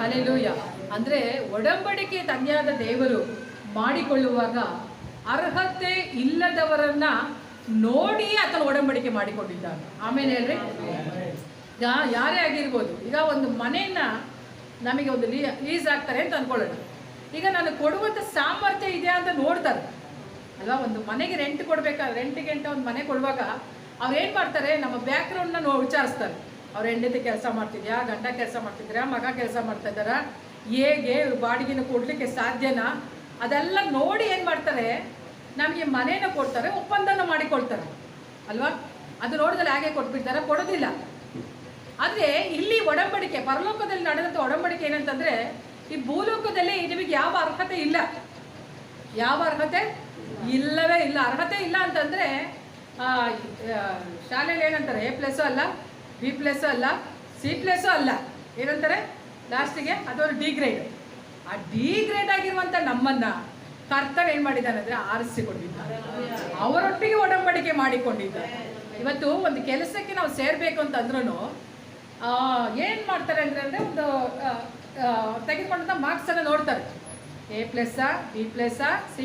Hallelujah. ಅಂದ್ರೆ ಒಡಂಬಡಿಕೆ ತಂದೆಯಾದ ದೇವರು ಮಾಡಿಕೊಳ್ಳುವಾಗ ಅರ್ಹತೆ ಇಲ್ಲದವರನ್ನ ನೋಡಿ ಆತನ ಒಡಂಬಡಿಕೆ ಮಾಡಿಕೊಂಡಿದ್ದಾನೆ. ಆಮೇಲೆ ಹೇಳ್ರಿ, ಯಾರೇ ಆಗಿರ್ಬೋದು. ಈಗ ಒಂದು ಮನೆಯನ್ನ ನಮಗೆ ಒಂದು ಲೀಸ್ ಆಗ್ತಾರೆ ಅಂತ ಅಂದ್ಕೊಳ್ಳೋಣ. ಈಗ ನಾನು ಕೊಡುವಂಥ ಸಾಮರ್ಥ್ಯ ಇದೆ ಅಂತ ನೋಡ್ತಾರೆ ಅಲ್ವಾ. ಒಂದು ಮನೆಗೆ ರೆಂಟ್ ಕೊಡ್ಬೇಕಾದ್ರೆ, ರೆಂಟಿಗೆ ಅಂತ ಒಂದು ಮನೆ ಕೊಡುವಾಗ ಅವ್ರು ಏನು ಮಾಡ್ತಾರೆ, ನಮ್ಮ ಬ್ಯಾಕ್ಗ್ರೌಂಡ್ನ ವಿಚಾರಿಸ್ತಾರೆ. ಅವ್ರ ಹೆಂಡತಿ ಕೆಲಸ ಮಾಡ್ತಿದ್ಯಾ, ಗಂಡ ಕೆಲಸ ಮಾಡ್ತಿದ್ರಾ, ಮಗ ಕೆಲಸ ಮಾಡ್ತಾ ಇದ್ದಾರಾ, ಹೇಗೆ ಬಾಡಿಗೆನ ಕೊಡಲಿಕ್ಕೆ ಸಾಧ್ಯನಾ, ಅದೆಲ್ಲ ನೋಡಿ ಏನು ಮಾಡ್ತಾರೆ, ನಮಗೆ ಮನೇನ ಕೊಡ್ತಾರೆ, ಒಪ್ಪಂದನ ಮಾಡಿಕೊಳ್ತಾರೆ ಅಲ್ವಾ. ಅದು ನೋಡಿದ್ರೆ ಹಾಗೆ ಕೊಟ್ಬಿಡ್ತಾರೆ, ಕೊಡೋದಿಲ್ಲ. ಆದರೆ ಇಲ್ಲಿ ಒಡಂಬಡಿಕೆ, ಪರಲೋಕದಲ್ಲಿ ನಡೆದಂಥ ಒಡಂಬಡಿಕೆ ಏನಂತಂದರೆ, ಈ ಭೂಲೋಕದಲ್ಲಿ ನಿಮಗೆ ಯಾವ ಅರ್ಹತೆ ಇಲ್ಲ, ಯಾವ ಅರ್ಹತೆ ಇಲ್ಲವೇ ಇಲ್ಲ. ಅರ್ಹತೆ ಇಲ್ಲ ಅಂತಂದರೆ ಶಾಲೆಯಲ್ಲಿ ಏನಂತಾರೆ, A+ ಅಲ್ಲ, B+ ಅಲ್ಲ, C+ ಅಲ್ಲ, ಏನಂತಾರೆ ಲಾಸ್ಟಿಗೆ, ಅದೊಂದು D ಗ್ರೇಡ್. ಆ D ಗ್ರೇಡ್ ಆಗಿರುವಂಥ ನಮ್ಮನ್ನ ಕರ್ತವ್ಯ ಏನು ಮಾಡಿದ್ದಾನೆ ಅಂದರೆ ಆರಿಸಿಕೊಂಡಿದ್ದಾನೆ, ಅವರೊಟ್ಟಿಗೆ ಒಡಂಬಡಿಕೆ ಮಾಡಿಕೊಂಡಿದ್ದಾರೆ. ಇವತ್ತು ಒಂದು ಕೆಲಸಕ್ಕೆ ನಾವು ಸೇರಬೇಕು ಅಂತಂದ್ರೂ ಏನು ಮಾಡ್ತಾರೆ ಅಂದರೆ ಒಂದು ತೆಗೆದುಕೊಂಡಂಥ ಮಾರ್ಕ್ಸನ್ನು ನೋಡ್ತಾರೆ. A+, B+, C+.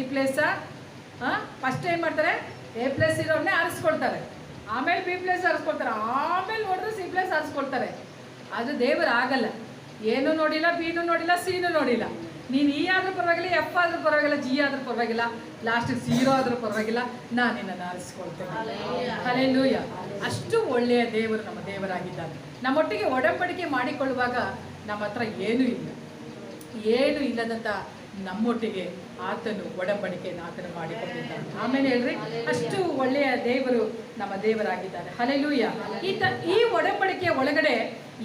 ಫಸ್ಟ್ ಏನು ಮಾಡ್ತಾರೆ, A+ ಇರೋನ್ನೇ ಆರಿಸ್ಕೊಳ್ತಾರೆ, ಆಮೇಲೆ B+ ಆರಿಸ್ಕೊಳ್ತಾರೆ, ಆಮೇಲೆ ನೋಡಿದ್ರೆ C+ ಆರಿಸ್ಕೊಳ್ತಾರೆ. ಅದು ದೇವರು ಆಗಲ್ಲ. ಏನೂ ನೋಡಿಲ್ಲ, B ನೋಡಿಲ್ಲ, C ನೋಡಿಲ್ಲ. ನೀನು E ಆದ್ರೂ ಪರವಾಗಿಲ್ಲ, F ಆದ್ರೂ ಪರವಾಗಿಲ್ಲ, G ಆದ್ರೂ ಪರವಾಗಿಲ್ಲ, ಲಾಸ್ಟಿಗೆ 0 ಆದ್ರೂ ಪರವಾಗಿಲ್ಲ, ನಾನು ನಿನ್ನನ್ನು ಆರಿಸ್ಕೊಳ್ತೇನೆ. ಹಲ್ಲೆಲೂಯಾ. ಅಷ್ಟು ಒಳ್ಳೆಯ ದೇವರು ನಮ್ಮ ದೇವರಾಗಿದ್ದಾನೆ. ನಮ್ಮೊಟ್ಟಿಗೆ ಒಡಂಬಡಿಕೆ ಮಾಡಿಕೊಳ್ಳುವಾಗ ನಮ್ಮ ಹತ್ರ ಏನೂ ಇಲ್ಲ, ಏನು ಇಲ್ಲದಂಥ ನಮ್ಮೊಟ್ಟಿಗೆ ಆತನು ಒಡಂಬಡಿಕೆಯನ್ನು ಆತನು ಮಾಡಿಕೊಂಡಿದ್ದಾನೆ. ಆಮೇಲೆ ಹೇಳ್ರಿ, ಅಷ್ಟು ಒಳ್ಳೆಯ ದೇವರು ನಮ್ಮ ದೇವರಾಗಿದ್ದಾನೆ. ಹಲ್ಲೆಲೂಯಾ. ಈ ಒಡಂಬಡಿಕೆಯ ಒಳಗಡೆ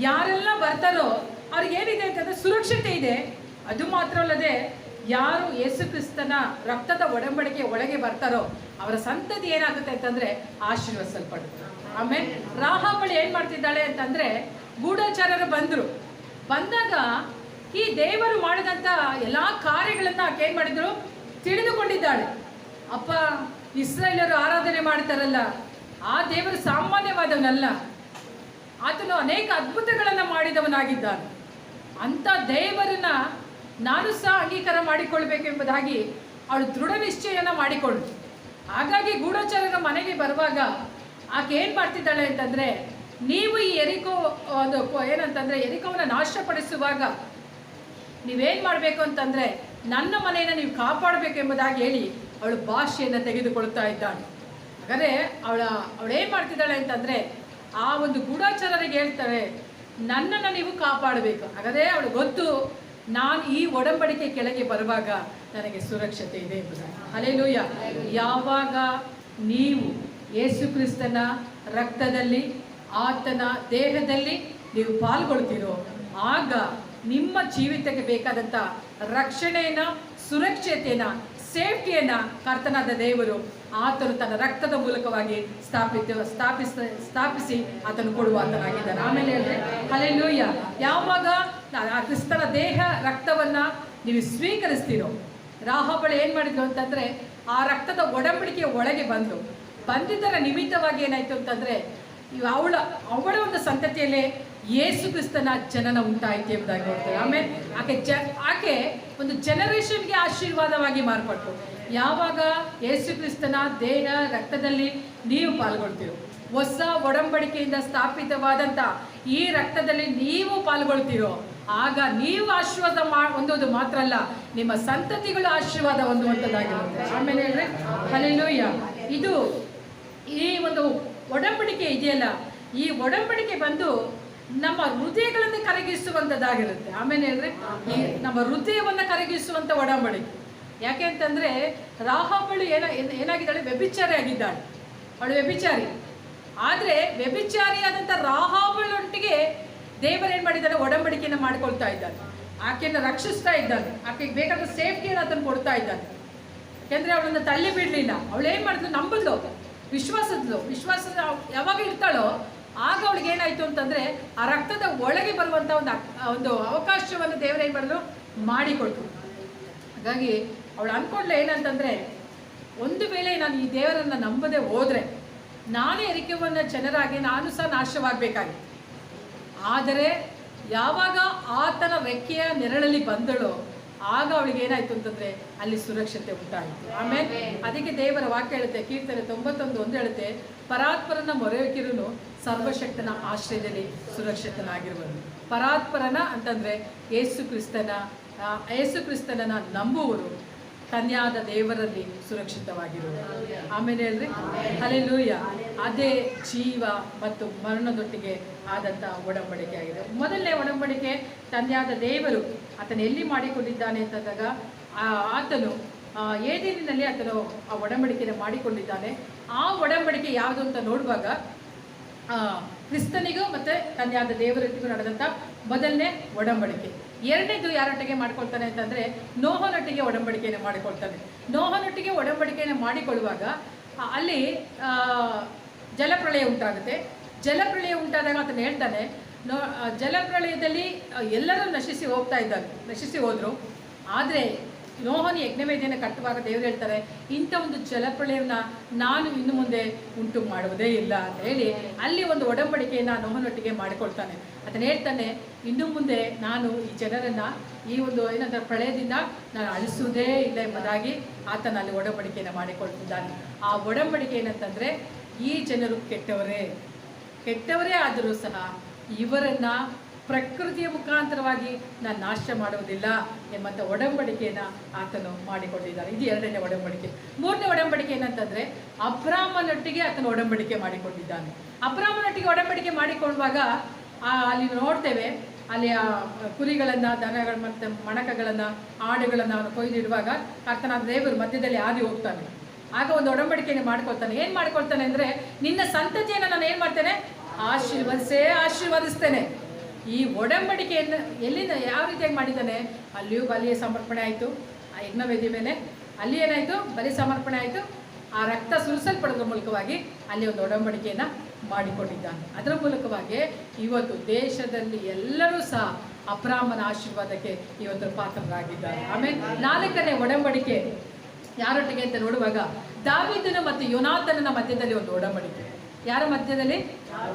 ಯಾರೆಲ್ಲ ಬರ್ತಾರೋ ಅವ್ರಿಗೇನಿದೆ ಅಂತಂದರೆ ಸುರಕ್ಷತೆ ಇದೆ. ಅದು ಮಾತ್ರ ಅಲ್ಲದೆ, ಯಾರು ಯೇಸು ಕ್ರಿಸ್ತನ ರಕ್ತದ ಒಡಂಬಡಿಕೆ ಒಳಗೆ ಬರ್ತಾರೋ ಅವರ ಸಂತತಿ ಏನಾಗುತ್ತೆ ಅಂತಂದರೆ ಆಶೀರ್ವದಿಸಲ್ಪಡುತ್ತೆ. ಆಮೇಲೆ ರಾಹಾಬಳು ಏನು ಮಾಡ್ತಿದ್ದಾಳೆ ಅಂತಂದರೆ, ಗೂಢಚಾರರು ಬಂದಾಗ ಈ ದೇವರು ಮಾಡಿದಂಥ ಎಲ್ಲ ಕಾರ್ಯಗಳನ್ನು ಆಕೆ ಏನು ಮಾಡಿದ್ರು, ತಿಳಿದುಕೊಂಡಿದ್ದಾಳೆ. ಅಪ್ಪ, ಇಸ್ರಾಯೇಲರು ಆರಾಧನೆ ಮಾಡ್ತಾರಲ್ಲ, ಆ ದೇವರು ಸಾಮಾನ್ಯವಾದವನಲ್ಲ, ಆತನು ಅನೇಕ ಅದ್ಭುತಗಳನ್ನು ಮಾಡಿದವನಾಗಿದ್ದಾನೆ. ಅಂಥ ದೇವರನ್ನ ನಾನು ಸಹ ಅಂಗೀಕಾರ ಮಾಡಿಕೊಳ್ಬೇಕೆಂಬುದಾಗಿ ಅವಳು ದೃಢ ನಿಶ್ಚಯನ ಮಾಡಿಕೊಳ್ಳು. ಹಾಗಾಗಿ ಗೂಢಚಾರರ ಮನೆಗೆ ಬರುವಾಗ ಆಕೆ ಏನು ಮಾಡ್ತಿದ್ದಾಳೆ ಅಂತಂದರೆ, ನೀವು ಈ ಎರಿಕೋ ಒಂದು ಏನಂತಂದರೆ ಎರಿಕೋವನ್ನು ನಾಶಪಡಿಸುವಾಗ ನೀವೇನು ಮಾಡಬೇಕು ಅಂತಂದರೆ ನನ್ನ ಮನೆಯನ್ನು ನೀವು ಕಾಪಾಡಬೇಕೆಂಬುದಾಗಿ ಹೇಳಿ ಅವಳು ಭಾಷೆಯನ್ನು ತೆಗೆದುಕೊಳ್ತಾ ಇದ್ದಾಳೆ. ಹಾಗಾದರೆ ಅವಳೇನು ಮಾಡ್ತಿದ್ದಾಳೆ ಅಂತಂದರೆ, ಆ ಒಂದು ಗೂಢಚಾರರಿಗೆ ಹೇಳ್ತಾರೆ, ನನ್ನನ್ನು ನೀವು ಕಾಪಾಡಬೇಕು. ಹಾಗಾದರೆ ಅವಳು ಗೊತ್ತು, ನಾನು ಈ ಒಡಂಬಡಿಕೆ ಕೆಳಗೆ ಬರುವಾಗ ನನಗೆ ಸುರಕ್ಷತೆ ಇದೆ ಎಂಬುದಾಗಿ. ಹಲ್ಲೆಲೂಯಾ. ಯಾವಾಗ ನೀವು ಯೇಸು ಕ್ರಿಸ್ತನ ರಕ್ತದಲ್ಲಿ, ಆತನ ದೇಹದಲ್ಲಿ ನೀವು ಪಾಲ್ಗೊಳ್ತೀರೋ, ಆಗ ನಿಮ್ಮ ಜೀವಿತಕ್ಕೆ ಬೇಕಾದಂಥ ರಕ್ಷಣೆಯನ್ನು, ಸುರಕ್ಷತೆಯನ್ನು, ಸೇಫ್ಟಿಯನ್ನು ಕರ್ತನಾದ ದೇವರು ಆತನು ತನ್ನ ರಕ್ತದ ಮೂಲಕವಾಗಿ ಸ್ಥಾಪಿಸಿ ಆತನು ಕೊಡುವ ಆತನಾಗಿದ್ದಾನೆ. ಆಮೇಲೆ ಅಂದರೆ ಹಲ್ಲೆಲೂಯಾ. ಯಾವಾಗ ಆ ಕ್ರಿಸ್ತನ ದೇಹ ರಕ್ತವನ್ನು ನೀವು ಸ್ವೀಕರಿಸ್ತೀರೋ, ರಾಹಾಬಳು ಏನು ಮಾಡಿದ್ರು ಅಂತಂದರೆ, ಆ ರಕ್ತದ ಒಡಂಬಡಿಕೆಯ ಒಳಗೆ ಬಂದಿದ್ದರ ನಿಮಿತ್ತವಾಗಿ ಏನಾಯಿತು ಅಂತಂದರೆ, ಅವಳ ಒಂದು ಸಂತತಿಯಲ್ಲೇ ಯೇಸು ಕ್ರಿಸ್ತನ ಜನನ ಉಂಟಾಯಿತು ಎಂಬುದಾಗಿ ನೋಡ್ತೇವೆ. ಆಮೇಲೆ ಆಕೆ ಒಂದು ಜನರೇಷನ್ಗೆ ಆಶೀರ್ವಾದವಾಗಿ ಮಾರ್ಪಟ್ಟು, ಯಾವಾಗ ಯೇಸು ಕ್ರಿಸ್ತನ ದೇಹ ರಕ್ತದಲ್ಲಿ ನೀವು ಪಾಲ್ಗೊಳ್ತೀರೋ, ಹೊಸ ಒಡಂಬಡಿಕೆಯಿಂದ ಸ್ಥಾಪಿತವಾದಂಥ ಈ ರಕ್ತದಲ್ಲಿ ನೀವು ಪಾಲ್ಗೊಳ್ತೀರೋ, ಆಗ ನೀವು ಆಶೀರ್ವಾದ ಹೊಂದೋದು ಮಾತ್ರ ಅಲ್ಲ, ನಿಮ್ಮ ಸಂತತಿಗಳು ಆಶೀರ್ವಾದ ಹೊಂದುವಂಥದ್ದಾಗಿರುತ್ತೆ. ಆಮೇಲೆ ಹೇಳ್ರಿ, ಹಲ್ಲೆಲೂಯಾ. ಇದು ಈ ಒಂದು ಒಡಂಬಡಿಕೆ ಇದೆಯಲ್ಲ, ಈ ಒಡಂಬಡಿಕೆ ಬಂದು ನಮ್ಮ ಹೃದಯಗಳನ್ನು ಕರಗಿಸುವಂಥದ್ದಾಗಿರುತ್ತೆ. ಆಮೇಲೆ ಹೇಳ್ರಿ, ಈ ನಮ್ಮ ಹೃದಯವನ್ನು ಕರಗಿಸುವಂಥ ಒಡಂಬಡಿಕೆ. ಯಾಕೆ ಅಂತಂದರೆ, ರಾಹಾಬಳು ಏನಾಗಿದ್ದಾಳೆ, ವ್ಯಭಿಚಾರಿ ಆಗಿದ್ದಾಳೆ. ಅವಳು ವ್ಯಭಿಚಾರಿ. ಆದರೆ ವ್ಯಭಿಚಾರಿಯಾದಂಥ ರಾಹಾಬಳೊಟ್ಟಿಗೆ ದೇವರು ಏನು ಮಾಡಿದ್ದಾನೆ, ಒಡಂಬಡಿಕೆಯನ್ನು ಮಾಡಿಕೊಳ್ತಾ ಇದ್ದಾನೆ. ಆಕೆಯನ್ನು ರಕ್ಷಿಸ್ತಾ ಇದ್ದಾನೆ, ಆಕೆಗೆ ಬೇಕಾದ ಸೇಫ್ಟಿಯನ್ನು ಅದನ್ನು ಕೊಡ್ತಾ ಇದ್ದಾನೆ. ಯಾಕೆಂದರೆ ಅವಳನ್ನು ತಳ್ಳಿ ಬಿಡಲಿಲ್ಲ. ಅವಳು ಏನು ಮಾಡಿದ್ಲು, ನಂಬದ್ಲು, ವಿಶ್ವಾಸದ ಯಾವಾಗ ಇರ್ತಾಳೋ ಆಗ ಅವಳಿಗೆ ಏನಾಯಿತು ಅಂತಂದರೆ, ಆ ರಕ್ತದ ಒಳಗೆ ಬರುವಂಥ ಒಂದು ಅವಕಾಶವನ್ನು ದೇವರು ಏನು ಮಾಡಿದ್ರು, ಮಾಡಿಕೊಡ್ತು. ಹಾಗಾಗಿ ಅವಳು ಅಂದ್ಕೊಂಡ್ಲೆ ಏನಂತಂದರೆ, ಒಂದು ವೇಳೆ ನಾನು ಈ ದೇವರನ್ನು ನಂಬದೆ ಹೋದರೆ ನಾನೇ ಎರಿಕೆಯನ್ನು ಜನರಾಗಿ ನಾನು ಸಹ ನಾಶವಾಗಬೇಕಾಗಿತ್ತು. ಆದರೆ ಯಾವಾಗ ಆತನ ರೆಕ್ಕೆಯ ನೆರಳಲ್ಲಿ ಬಂದಳೋ ಆಗ ಅವಳಿಗೆ ಏನಾಯ್ತು ಅಂತಂದ್ರೆ ಅಲ್ಲಿ ಸುರಕ್ಷತೆ ಉಂಟಾಯಿತು. ಆಮೇಲೆ ಅದಕ್ಕೆ ದೇವರ ವಾಕ್ಯ ಹೇಳುತ್ತೆ, ಕೀರ್ತನೆ 91 ಹೇಳುತ್ತೆ, ಪರಾತ್ಪರನ ಮೊರೆಯುಕಿರುನು ಸರ್ವಶಕ್ತನ ಆಶ್ರಯದಲ್ಲಿ ಸುರಕ್ಷಿತನಾಗಿರುವನು. ಪರಾತ್ಪರನ ಅಂತಂದ್ರೆ ಯೇಸು ಕ್ರಿಸ್ತನನ್ನ ನಂಬುವರು ಕನ್ಯಾದ ದೇವರಲ್ಲಿ ಸುರಕ್ಷಿತವಾಗಿರುವರು. ಆಮೇಲೆ ಹೇಳ್ರಿ ಹಲ್ಲೆಲೂಯಾ. ಅದೇ ಜೀವ ಮತ್ತು ಮರಣದೊಟ್ಟಿಗೆ ಆದಂಥ ಒಡಂಬಡಿಕೆ ಆಗಿದೆ. ಮೊದಲನೇ ಒಡಂಬಡಿಕೆ ಕನ್ಯಾದ ದೇವರು ಆತನು ಎಲ್ಲಿ ಮಾಡಿಕೊಂಡಿದ್ದಾನೆ ಅಂತಂದಾಗ ಆತನು ಏದೇನಿನಲ್ಲಿ ಆತನು ಆ ಒಡಂಬಡಿಕೆಯನ್ನು ಮಾಡಿಕೊಂಡಿದ್ದಾನೆ. ಆ ಒಡಂಬಡಿಕೆ ಯಾವುದು ಅಂತ ನೋಡುವಾಗ ಕ್ರಿಸ್ತನಿಗೂ ಮತ್ತು ಕನ್ಯಾದ ದೇವರೊಟ್ಟಿಗೂ ನಡೆದಂಥ ಮೊದಲನೇ ಒಡಂಬಡಿಕೆ. ಎರಡನೇದು ಯಾರೊಟ್ಟಿಗೆ ಮಾಡ್ಕೊಳ್ತಾನೆ ಅಂತಂದರೆ ನೋಹನೊಟ್ಟಿಗೆ ಒಡಂಬಡಿಕೆಯನ್ನು ಮಾಡಿಕೊಳ್ತಾನೆ. ನೋಹನೊಟ್ಟಿಗೆ ಒಡಂಬಡಿಕೆಯನ್ನು ಮಾಡಿಕೊಳ್ಳುವಾಗ ಅಲ್ಲಿ ಜಲಪ್ರಳಯ ಉಂಟಾಗುತ್ತೆ. ಜಲಪ್ರಳಯ ಉಂಟಾದಾಗ ಆತನು ಹೇಳ್ತಾನೆ, ಜಲಪ್ರಳಯದಲ್ಲಿ ಎಲ್ಲರೂ ನಶಿಸಿ ಹೋದರು. ಆದರೆ ನೋಹನ ಯಜ್ಞವೇದಿಯನ್ನು ಕಟ್ಟುವಾಗ ದೇವರು ಹೇಳ್ತಾರೆ, ಇಂಥ ಒಂದು ಜಲಪ್ರಳಯವನ್ನು ನಾನು ಇನ್ನು ಮುಂದೆ ಉಂಟು ಮಾಡುವುದೇ ಇಲ್ಲ ಅಂತ ಹೇಳಿ ಅಲ್ಲಿ ಒಂದು ಒಡಂಬಡಿಕೆಯನ್ನು ನೋಹನೊಟ್ಟಿಗೆ ಮಾಡಿಕೊಳ್ತಾನೆ. ಅದನ್ನು ಹೇಳ್ತಾನೆ, ಇನ್ನು ಮುಂದೆ ನಾನು ಈ ಜನರನ್ನು ಈ ಒಂದು ಏನಂತ ಪ್ರಳಯದಿಂದ ನಾನು ಅಳಿಸುವುದೇ ಇಲ್ಲ ಎಂಬುದಾಗಿ ಆತನ ಅಲ್ಲಿ ಒಡಂಬಡಿಕೆಯನ್ನು ಮಾಡಿಕೊಳ್ತಿದ್ದಾನೆ. ಆ ಒಡಂಬಡಿಕೆ ಏನಂತಂದರೆ, ಈ ಜನರು ಕೆಟ್ಟವರೇ ಆದರೂ ಸಹ ಇವರನ್ನು ಪ್ರಕೃತಿಯ ಮುಖಾಂತರವಾಗಿ ನಾನು ನಾಶ ಮಾಡುವುದಿಲ್ಲ ಎಂಬಂಥ ಒಡಂಬಡಿಕೆಯನ್ನು ಆತನು ಮಾಡಿಕೊಂಡಿದ್ದಾನೆ. ಇದು ಎರಡನೇ ಒಡಂಬಡಿಕೆ. ಮೂರನೇ ಒಡಂಬಡಿಕೆ ಏನಂತಂದರೆ, ಅಬ್ರಾಮನೊಟ್ಟಿಗೆ ಆತನು ಒಡಂಬಡಿಕೆ ಮಾಡಿಕೊಂಡಿದ್ದಾನೆ. ಅಬ್ರಾಮನೊಟ್ಟಿಗೆ ಒಡಂಬಡಿಕೆ ಮಾಡಿಕೊಳ್ಳುವಾಗ ಅಲ್ಲಿ ನೋಡ್ತೇವೆ, ಅಲ್ಲಿ ಆ ಕುರಿಗಳನ್ನು, ದನಗಳು ಮತ್ತು ಮಣಕಗಳನ್ನು, ಆಡುಗಳನ್ನು ಅವನು ಕೊಯ್ದಿಡುವಾಗ ಕರ್ತನಾದ ದೇವರು ಮಧ್ಯದಲ್ಲಿ ಹಾದಿ ಹೋಗ್ತಾನೆ. ಆಗ ಒಂದು ಒಡಂಬಡಿಕೆಯನ್ನು ಮಾಡ್ಕೊಳ್ತಾನೆ. ಏನು ಮಾಡ್ಕೊಳ್ತಾನೆ ಅಂದರೆ, ನಿನ್ನ ಸಂತತಿಯನ್ನು ನಾನು ಏನು ಮಾಡ್ತೇನೆ, ಆಶೀರ್ವದಿಸ್ತೇನೆ. ಈ ಒಡಂಬಡಿಕೆಯನ್ನು ಎಲ್ಲಿಂದ ಯಾವ ರೀತಿಯಾಗಿ ಮಾಡಿದ್ದಾನೆ, ಅಲ್ಲಿಯೂ ಬಲಿಯ ಸಮರ್ಪಣೆ ಆಯಿತು. ಆ ಯಜ್ಞವೇದಿ ಮೇಲೆ ಅಲ್ಲಿ ಏನಾಯಿತು, ಬಲಿ ಸಮರ್ಪಣೆ ಆಯಿತು. ಆ ರಕ್ತ ಸುರಿಸಲ್ಪಡೋದ್ರ ಮೂಲಕವಾಗಿ ಅಲ್ಲಿ ಒಂದು ಒಡಂಬಡಿಕೆಯನ್ನು ಮಾಡಿಕೊಂಡಿದ್ದಾನೆ. ಅದರ ಮೂಲಕವಾಗಿ ಇವತ್ತು ದೇಶದಲ್ಲಿ ಎಲ್ಲರೂ ಸಹ ಅಬ್ರಾಮನ ಆಶೀರ್ವಾದಕ್ಕೆ ಇವತ್ತು ಪಾತ್ರರಾಗಿದ್ದಾರೆ. ಆಮೇಲೆ ನಾಲ್ಕನೇ ಒಡಂಬಡಿಕೆ ಯಾರೊಟ್ಟಿಗೆ ಅಂತ ನೋಡುವಾಗ, ದಾವೀದನ ಮತ್ತು ಯೋನಾತನನ ಮಧ್ಯದಲ್ಲಿ ಒಂದು ಒಡಂಬಡಿಕೆ. ಯಾರ ಮಧ್ಯದಲ್ಲಿ?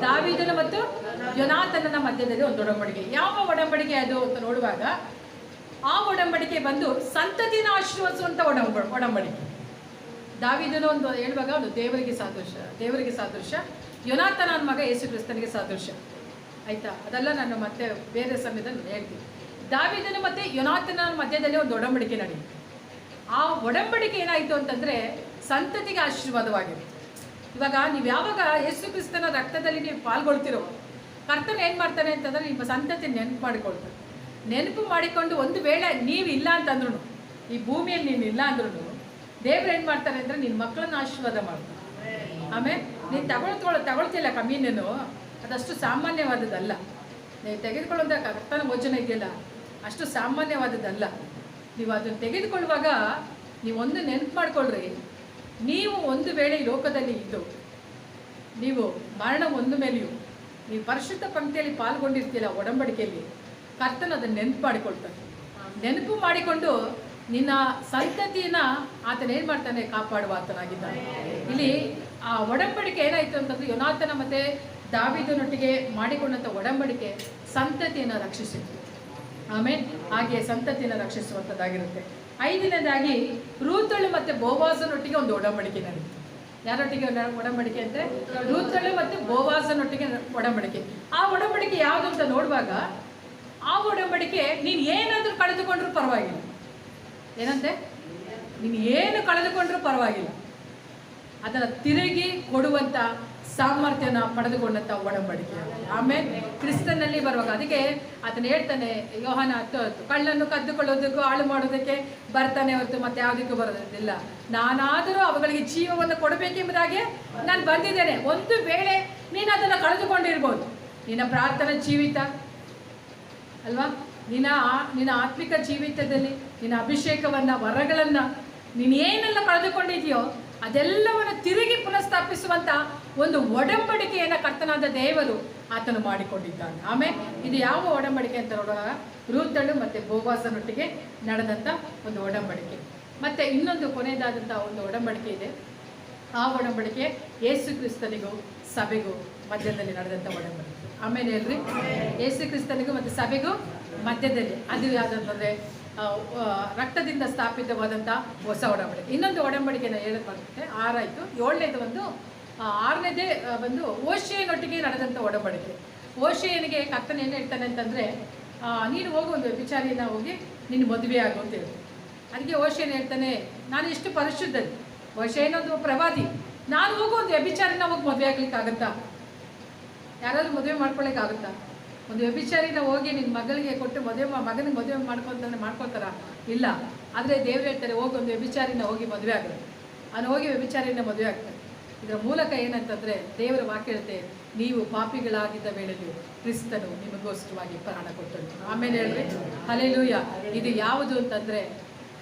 ದಾವೀದನ ಮತ್ತು ಯೋನಾತನನ ಮಧ್ಯದಲ್ಲಿ ಒಂದು ಒಡಂಬಡಿಕೆ. ಯಾವ ಒಡಂಬಡಿಕೆ ಅದು ಅಂತ ನೋಡುವಾಗ, ಆ ಒಡಂಬಡಿಕೆ ಬಂದು ಸಂತತಿನ ಆಶೀರ್ವದಿಸುವಂಥ ಒಡಂಬಡಿಕೆ. ದಾವೀದನ ಒಂದು ಹೇಳುವಾಗ ಒಂದು ದೇವರಿಗೆ ಸಾದೃಶ್ಯ, ಯೋನಾತನ ಮಗ ಯೇಸು ಕ್ರಿಸ್ತನಿಗೆ ಸಾದೃಶ್ಯ. ಆಯ್ತಾ? ಅದೆಲ್ಲ ನಾನು ಮತ್ತೆ ಬೇರೆ ಸಮಯದಲ್ಲಿ ಹೇಳ್ತೀನಿ. ದಾವೀದನ ಮತ್ತು ಯೋನಾತನ ಮಧ್ಯದಲ್ಲಿ ಒಂದು ಒಡಂಬಡಿಕೆ ನಡೆಯಿತು. ಆ ಒಡಂಬಡಿಕೆ ಏನಾಯಿತು ಅಂತಂದರೆ ಸಂತತಿಗೆ ಆಶೀರ್ವಾದವಾಗಿದೆ. ಇವಾಗ ನೀವು ಯಾವಾಗ ಯೇಸು ಕ್ರಿಸ್ತನ ರಕ್ತದಲ್ಲಿ ನೀವು ಪಾಲ್ಗೊಳ್ತಿರೋ, ಕರ್ತನ ಏನು ಮಾಡ್ತಾನೆ ಅಂತಂದರೆ ನಿಮ್ಮ ಸಂತತಿ ನೆನಪು ಮಾಡಿಕೊಂಡು ಒಂದು ವೇಳೆ ನೀವು ಇಲ್ಲ ಅಂತಂದ್ರೂ, ಈ ಭೂಮಿಯಲ್ಲಿ ನೀನು ಇಲ್ಲ ಅಂದ್ರೂ ದೇವ್ರು ಏನು ಮಾಡ್ತಾರೆ ಅಂದರೆ ನಿನ್ನ ಮಕ್ಕಳನ್ನ ಆಶೀರ್ವಾದ ಮಾಡ್ತಾರೆ. ಆಮೇಲೆ ನೀನು ತಗೊಳ್ತಿಲ್ಲ ಕಮ್ಮಿನೇನು, ಅದಷ್ಟು ಸಾಮಾನ್ಯವಾದದ್ದಲ್ಲ. ನೀವು ತೆಗೆದುಕೊಳ್ಳುವಂಥ ಕರ್ತನ ಭೋಜನ ಇದೆಯಲ್ಲ, ಅಷ್ಟು ಸಾಮಾನ್ಯವಾದದ್ದಲ್ಲ. ನೀವು ಅದನ್ನು ತೆಗೆದುಕೊಳ್ಳುವಾಗ ನೀವು ಒಂದು ನೆನಪು ಮಾಡ್ಕೊಳ್ರಿ, ನೀವು ಒಂದು ವೇಳೆ ಈ ಲೋಕದಲ್ಲಿ ಇದ್ದು ನೀವು ಮರಣ ಒಂದು ಮೇಲೆಯೂ ನೀವು ಪರಿಶುದ್ಧ ಪಂಕ್ತಿಯಲ್ಲಿ ಪಾಲ್ಗೊಂಡಿರ್ತೀರ, ಒಡಂಬಡಿಕೆಯಲ್ಲಿ ಕರ್ತನ ಅದನ್ನು ನೆನಪು ಮಾಡಿಕೊಂಡು ನಿನ್ನ ಸಂತತಿನ ಆತನೇನು ಮಾಡ್ತಾನೆ, ಕಾಪಾಡುವ ಆತನಾಗಿದ್ದಾನೆ. ಇಲ್ಲಿ ಆ ಒಡಂಬಡಿಕೆ ಏನಾಯಿತು ಅಂತಂದರೆ, ಯೋನಾತನ ಮತ್ತು ದಾವೀದನೊಟ್ಟಿಗೆ ಮಾಡಿಕೊಂಡಂಥ ಒಡಂಬಡಿಕೆ ಸಂತತಿಯನ್ನು ರಕ್ಷಿಸಿತು. ಆಮೇಲೆ ಹಾಗೆ ಸಂತತಿಯನ್ನು ರಕ್ಷಿಸುವಂಥದ್ದಾಗಿರುತ್ತೆ. ಐದನೇದಾಗಿ ರೂತಳು ಮತ್ತು ಬೋವಾಜನೊಟ್ಟಿಗೆ ಒಂದು ಒಡಂಬಡಿಕೆ ನಡೆಯಿತು. ಯಾರೊಟ್ಟಿಗೆ ಒಡಂಬಡಿಕೆ ಅಂದರೆ ರೂತಳು ಮತ್ತು ಬೋವಾಜನೊಟ್ಟಿಗೆ ಒಡಂಬಡಿಕೆ. ಆ ಒಡಂಬಡಿಕೆ ಯಾವುದು ಅಂತ ನೋಡುವಾಗ, ಆ ಒಡಂಬಡಿಕೆ ನೀನು ಏನಾದರೂ ಕಳೆದುಕೊಂಡ್ರೂ ಪರವಾಗಿಲ್ಲ. ಏನಂತೆ? ನೀನು ಏನು ಕಳೆದುಕೊಂಡ್ರೂ ಪರವಾಗಿಲ್ಲ, ಅದನ್ನು ತಿರುಗಿ ಕೊಡುವಂಥ ಸಾಮರ್ಥ್ಯನ ಪಡೆದುಕೊಂಡಂಥ ಒಡಂಬಡಿಕೆ. ಆಮೇಲೆ ಕ್ರಿಸ್ತನಲ್ಲಿ ಬರುವಾಗ ಅದಕ್ಕೆ ಅದನ್ನು ಹೇಳ್ತಾನೆ ಯೋಹಾನ 10:10, ಕಳ್ಳನ್ನು ಕದ್ದುಕೊಳ್ಳೋದಕ್ಕೂ ಹಾಳು ಮಾಡೋದಕ್ಕೆ ಬರ್ತಾನೆ ಹೊರತು ಮತ್ತೆ ಯಾವುದಕ್ಕೂ ಬರೋದಿಲ್ಲ, ನಾನಾದರೂ ಅವುಗಳಿಗೆ ಜೀವವನ್ನು ಕೊಡಬೇಕೆಂಬುದಾಗೆ ನಾನು ಬಂದಿದ್ದೇನೆ. ಒಂದು ವೇಳೆ ನೀನು ಅದನ್ನು ಕಳೆದುಕೊಂಡಿರ್ಬೋದು, ನಿನ್ನ ಪ್ರಾರ್ಥನಾ ಜೀವಿತ ಅಲ್ವಾ, ನಿನ್ನ ಆತ್ಮಿಕ ಜೀವಿತದಲ್ಲಿ ನಿನ್ನ ಅಭಿಷೇಕವನ್ನು, ವರಗಳನ್ನು ನೀನು ಏನೆಲ್ಲ ಕಳೆದುಕೊಂಡಿದೆಯೋ ಅದೆಲ್ಲವನ್ನು ತಿರುಗಿ ಪುನಃಸ್ಥಾಪಿಸುವಂಥ ಒಂದು ಒಡಂಬಡಿಕೆಯನ್ನು ಕರ್ತನಾದ ದೇವರು ಆತನು ಮಾಡಿಕೊಂಡಿದ್ದಾನೆ. ಆಮೇಲೆ ಇದು ಯಾವ ಒಡಂಬಡಿಕೆ ಅಂತ ನೋಡುವಾಗ, ರೂತಳು ಮತ್ತು ಬೋವಾಜನೊಟ್ಟಿಗೆ ನಡೆದಂಥ ಒಂದು ಒಡಂಬಡಿಕೆ. ಮತ್ತು ಇನ್ನೊಂದು ಕೊನೆಯದಾದಂಥ ಒಂದು ಒಡಂಬಡಿಕೆ ಇದೆ. ಆ ಒಡಂಬಡಿಕೆ ಯೇಸು ಕ್ರಿಸ್ತನಿಗೂ ಸಭೆಗೂ ಮಧ್ಯದಲ್ಲಿ ನಡೆದಂಥ ಒಡಂಬಡಿಕೆ. ಆಮೇಲೆ ಹೇಳ್ರಿ, ಯೇಸು ಕ್ರಿಸ್ತನಿಗೂ ಮತ್ತು ಸಭೆಗೂ ಮಧ್ಯದಲ್ಲಿ. ಅದು ಯಾವುದಂತಂದರೆ ರಕ್ತದಿಂದ ಸ್ಥಾಪಿತವಾದಂಥ ಹೊಸ ಒಡಂಬಡಿಕೆ. ಇನ್ನೊಂದು ಒಡಂಬಡಿಕೆನ ಹೇಳಕ್ಕೆ ಬರುತ್ತೆ, 6 ಆಯಿತು. 7ನೇದು ಒಂದು 6ನೇದೇ ಒಂದು ಓಷಿಯನೊಟ್ಟಿಗೆ ನಡೆದಂಥ ಒಡಂಬಡಿಕೆ. ಓಷಿಯನಿಗೆ ಕರ್ತನ ಏನು ಹೇಳ್ತಾನೆ ಅಂತಂದರೆ, ನೀನು ಹೋಗು ಒಂದು ವ್ಯಭಿಚಾರಿಯನ್ನು ಹೋಗಿ ನೀನು ಮದುವೆ ಆಗು ಅಂತ ಹೇಳ್ತೀನಿ. ಅದಕ್ಕೆ ಓಷಿಯನ್ ಹೇಳ್ತಾನೆ, ನಾನು ಎಷ್ಟು ಪರಿಶುದ್ಧಿ. ಓಷಿಯನೊಂದು ಪ್ರವಾದಿ, ನಾನು ಹೋಗು ಒಂದು ವ್ಯಭಿಚಾರಿನ ಹೋಗಿ ಮದುವೆ ಆಗ್ಲಿಕ್ಕಾಗತ್ತಾ? ಯಾರಾದ್ರೂ ಮದುವೆ ಮಾಡ್ಕೊಳ್ಳಿಕ್ಕಾಗುತ್ತಾ? ಒಂದು ವ್ಯಭಿಚಾರಿನ ಹೋಗಿ ನಿನ್ನ ಮಗಳಿಗೆ ಕೊಟ್ಟು ಮಗನಿಗೆ ಮದುವೆ ಮಾಡ್ಕೊತಾರ? ಇಲ್ಲ. ಆದರೆ ದೇವ್ರು ಹೇಳ್ತಾರೆ, ಹೋಗಿ ಒಂದು ವ್ಯಭಿಚಾರಿನ ಹೋಗಿ ಮದುವೆ ಆಗುತ್ತೆ. ನಾನು ಹೋಗಿ ವ್ಯಭಿಚಾರಿನ ಮದುವೆ ಆಗ್ತಾರೆ. ಇದರ ಮೂಲಕ ಏನಂತಂದರೆ, ದೇವರ ವಾಕ್ಯ ಹೇಳುತ್ತೆ, ನೀವು ಪಾಪಿಗಳಾಗಿದ್ದ ವೇಳೆಯೂ ಕ್ರಿಸ್ತನು ನಿಮಗೋಸ್ಕರವಾಗಿ ಪ್ರಾಣ ಕೊಟ್ಟರು. ಆಮೇಲೆ ಹೇಳ್ರಿ, ಹಲ್ಲೆಲೂಯಾ. ಇದು ಯಾವುದು ಅಂತಂದರೆ,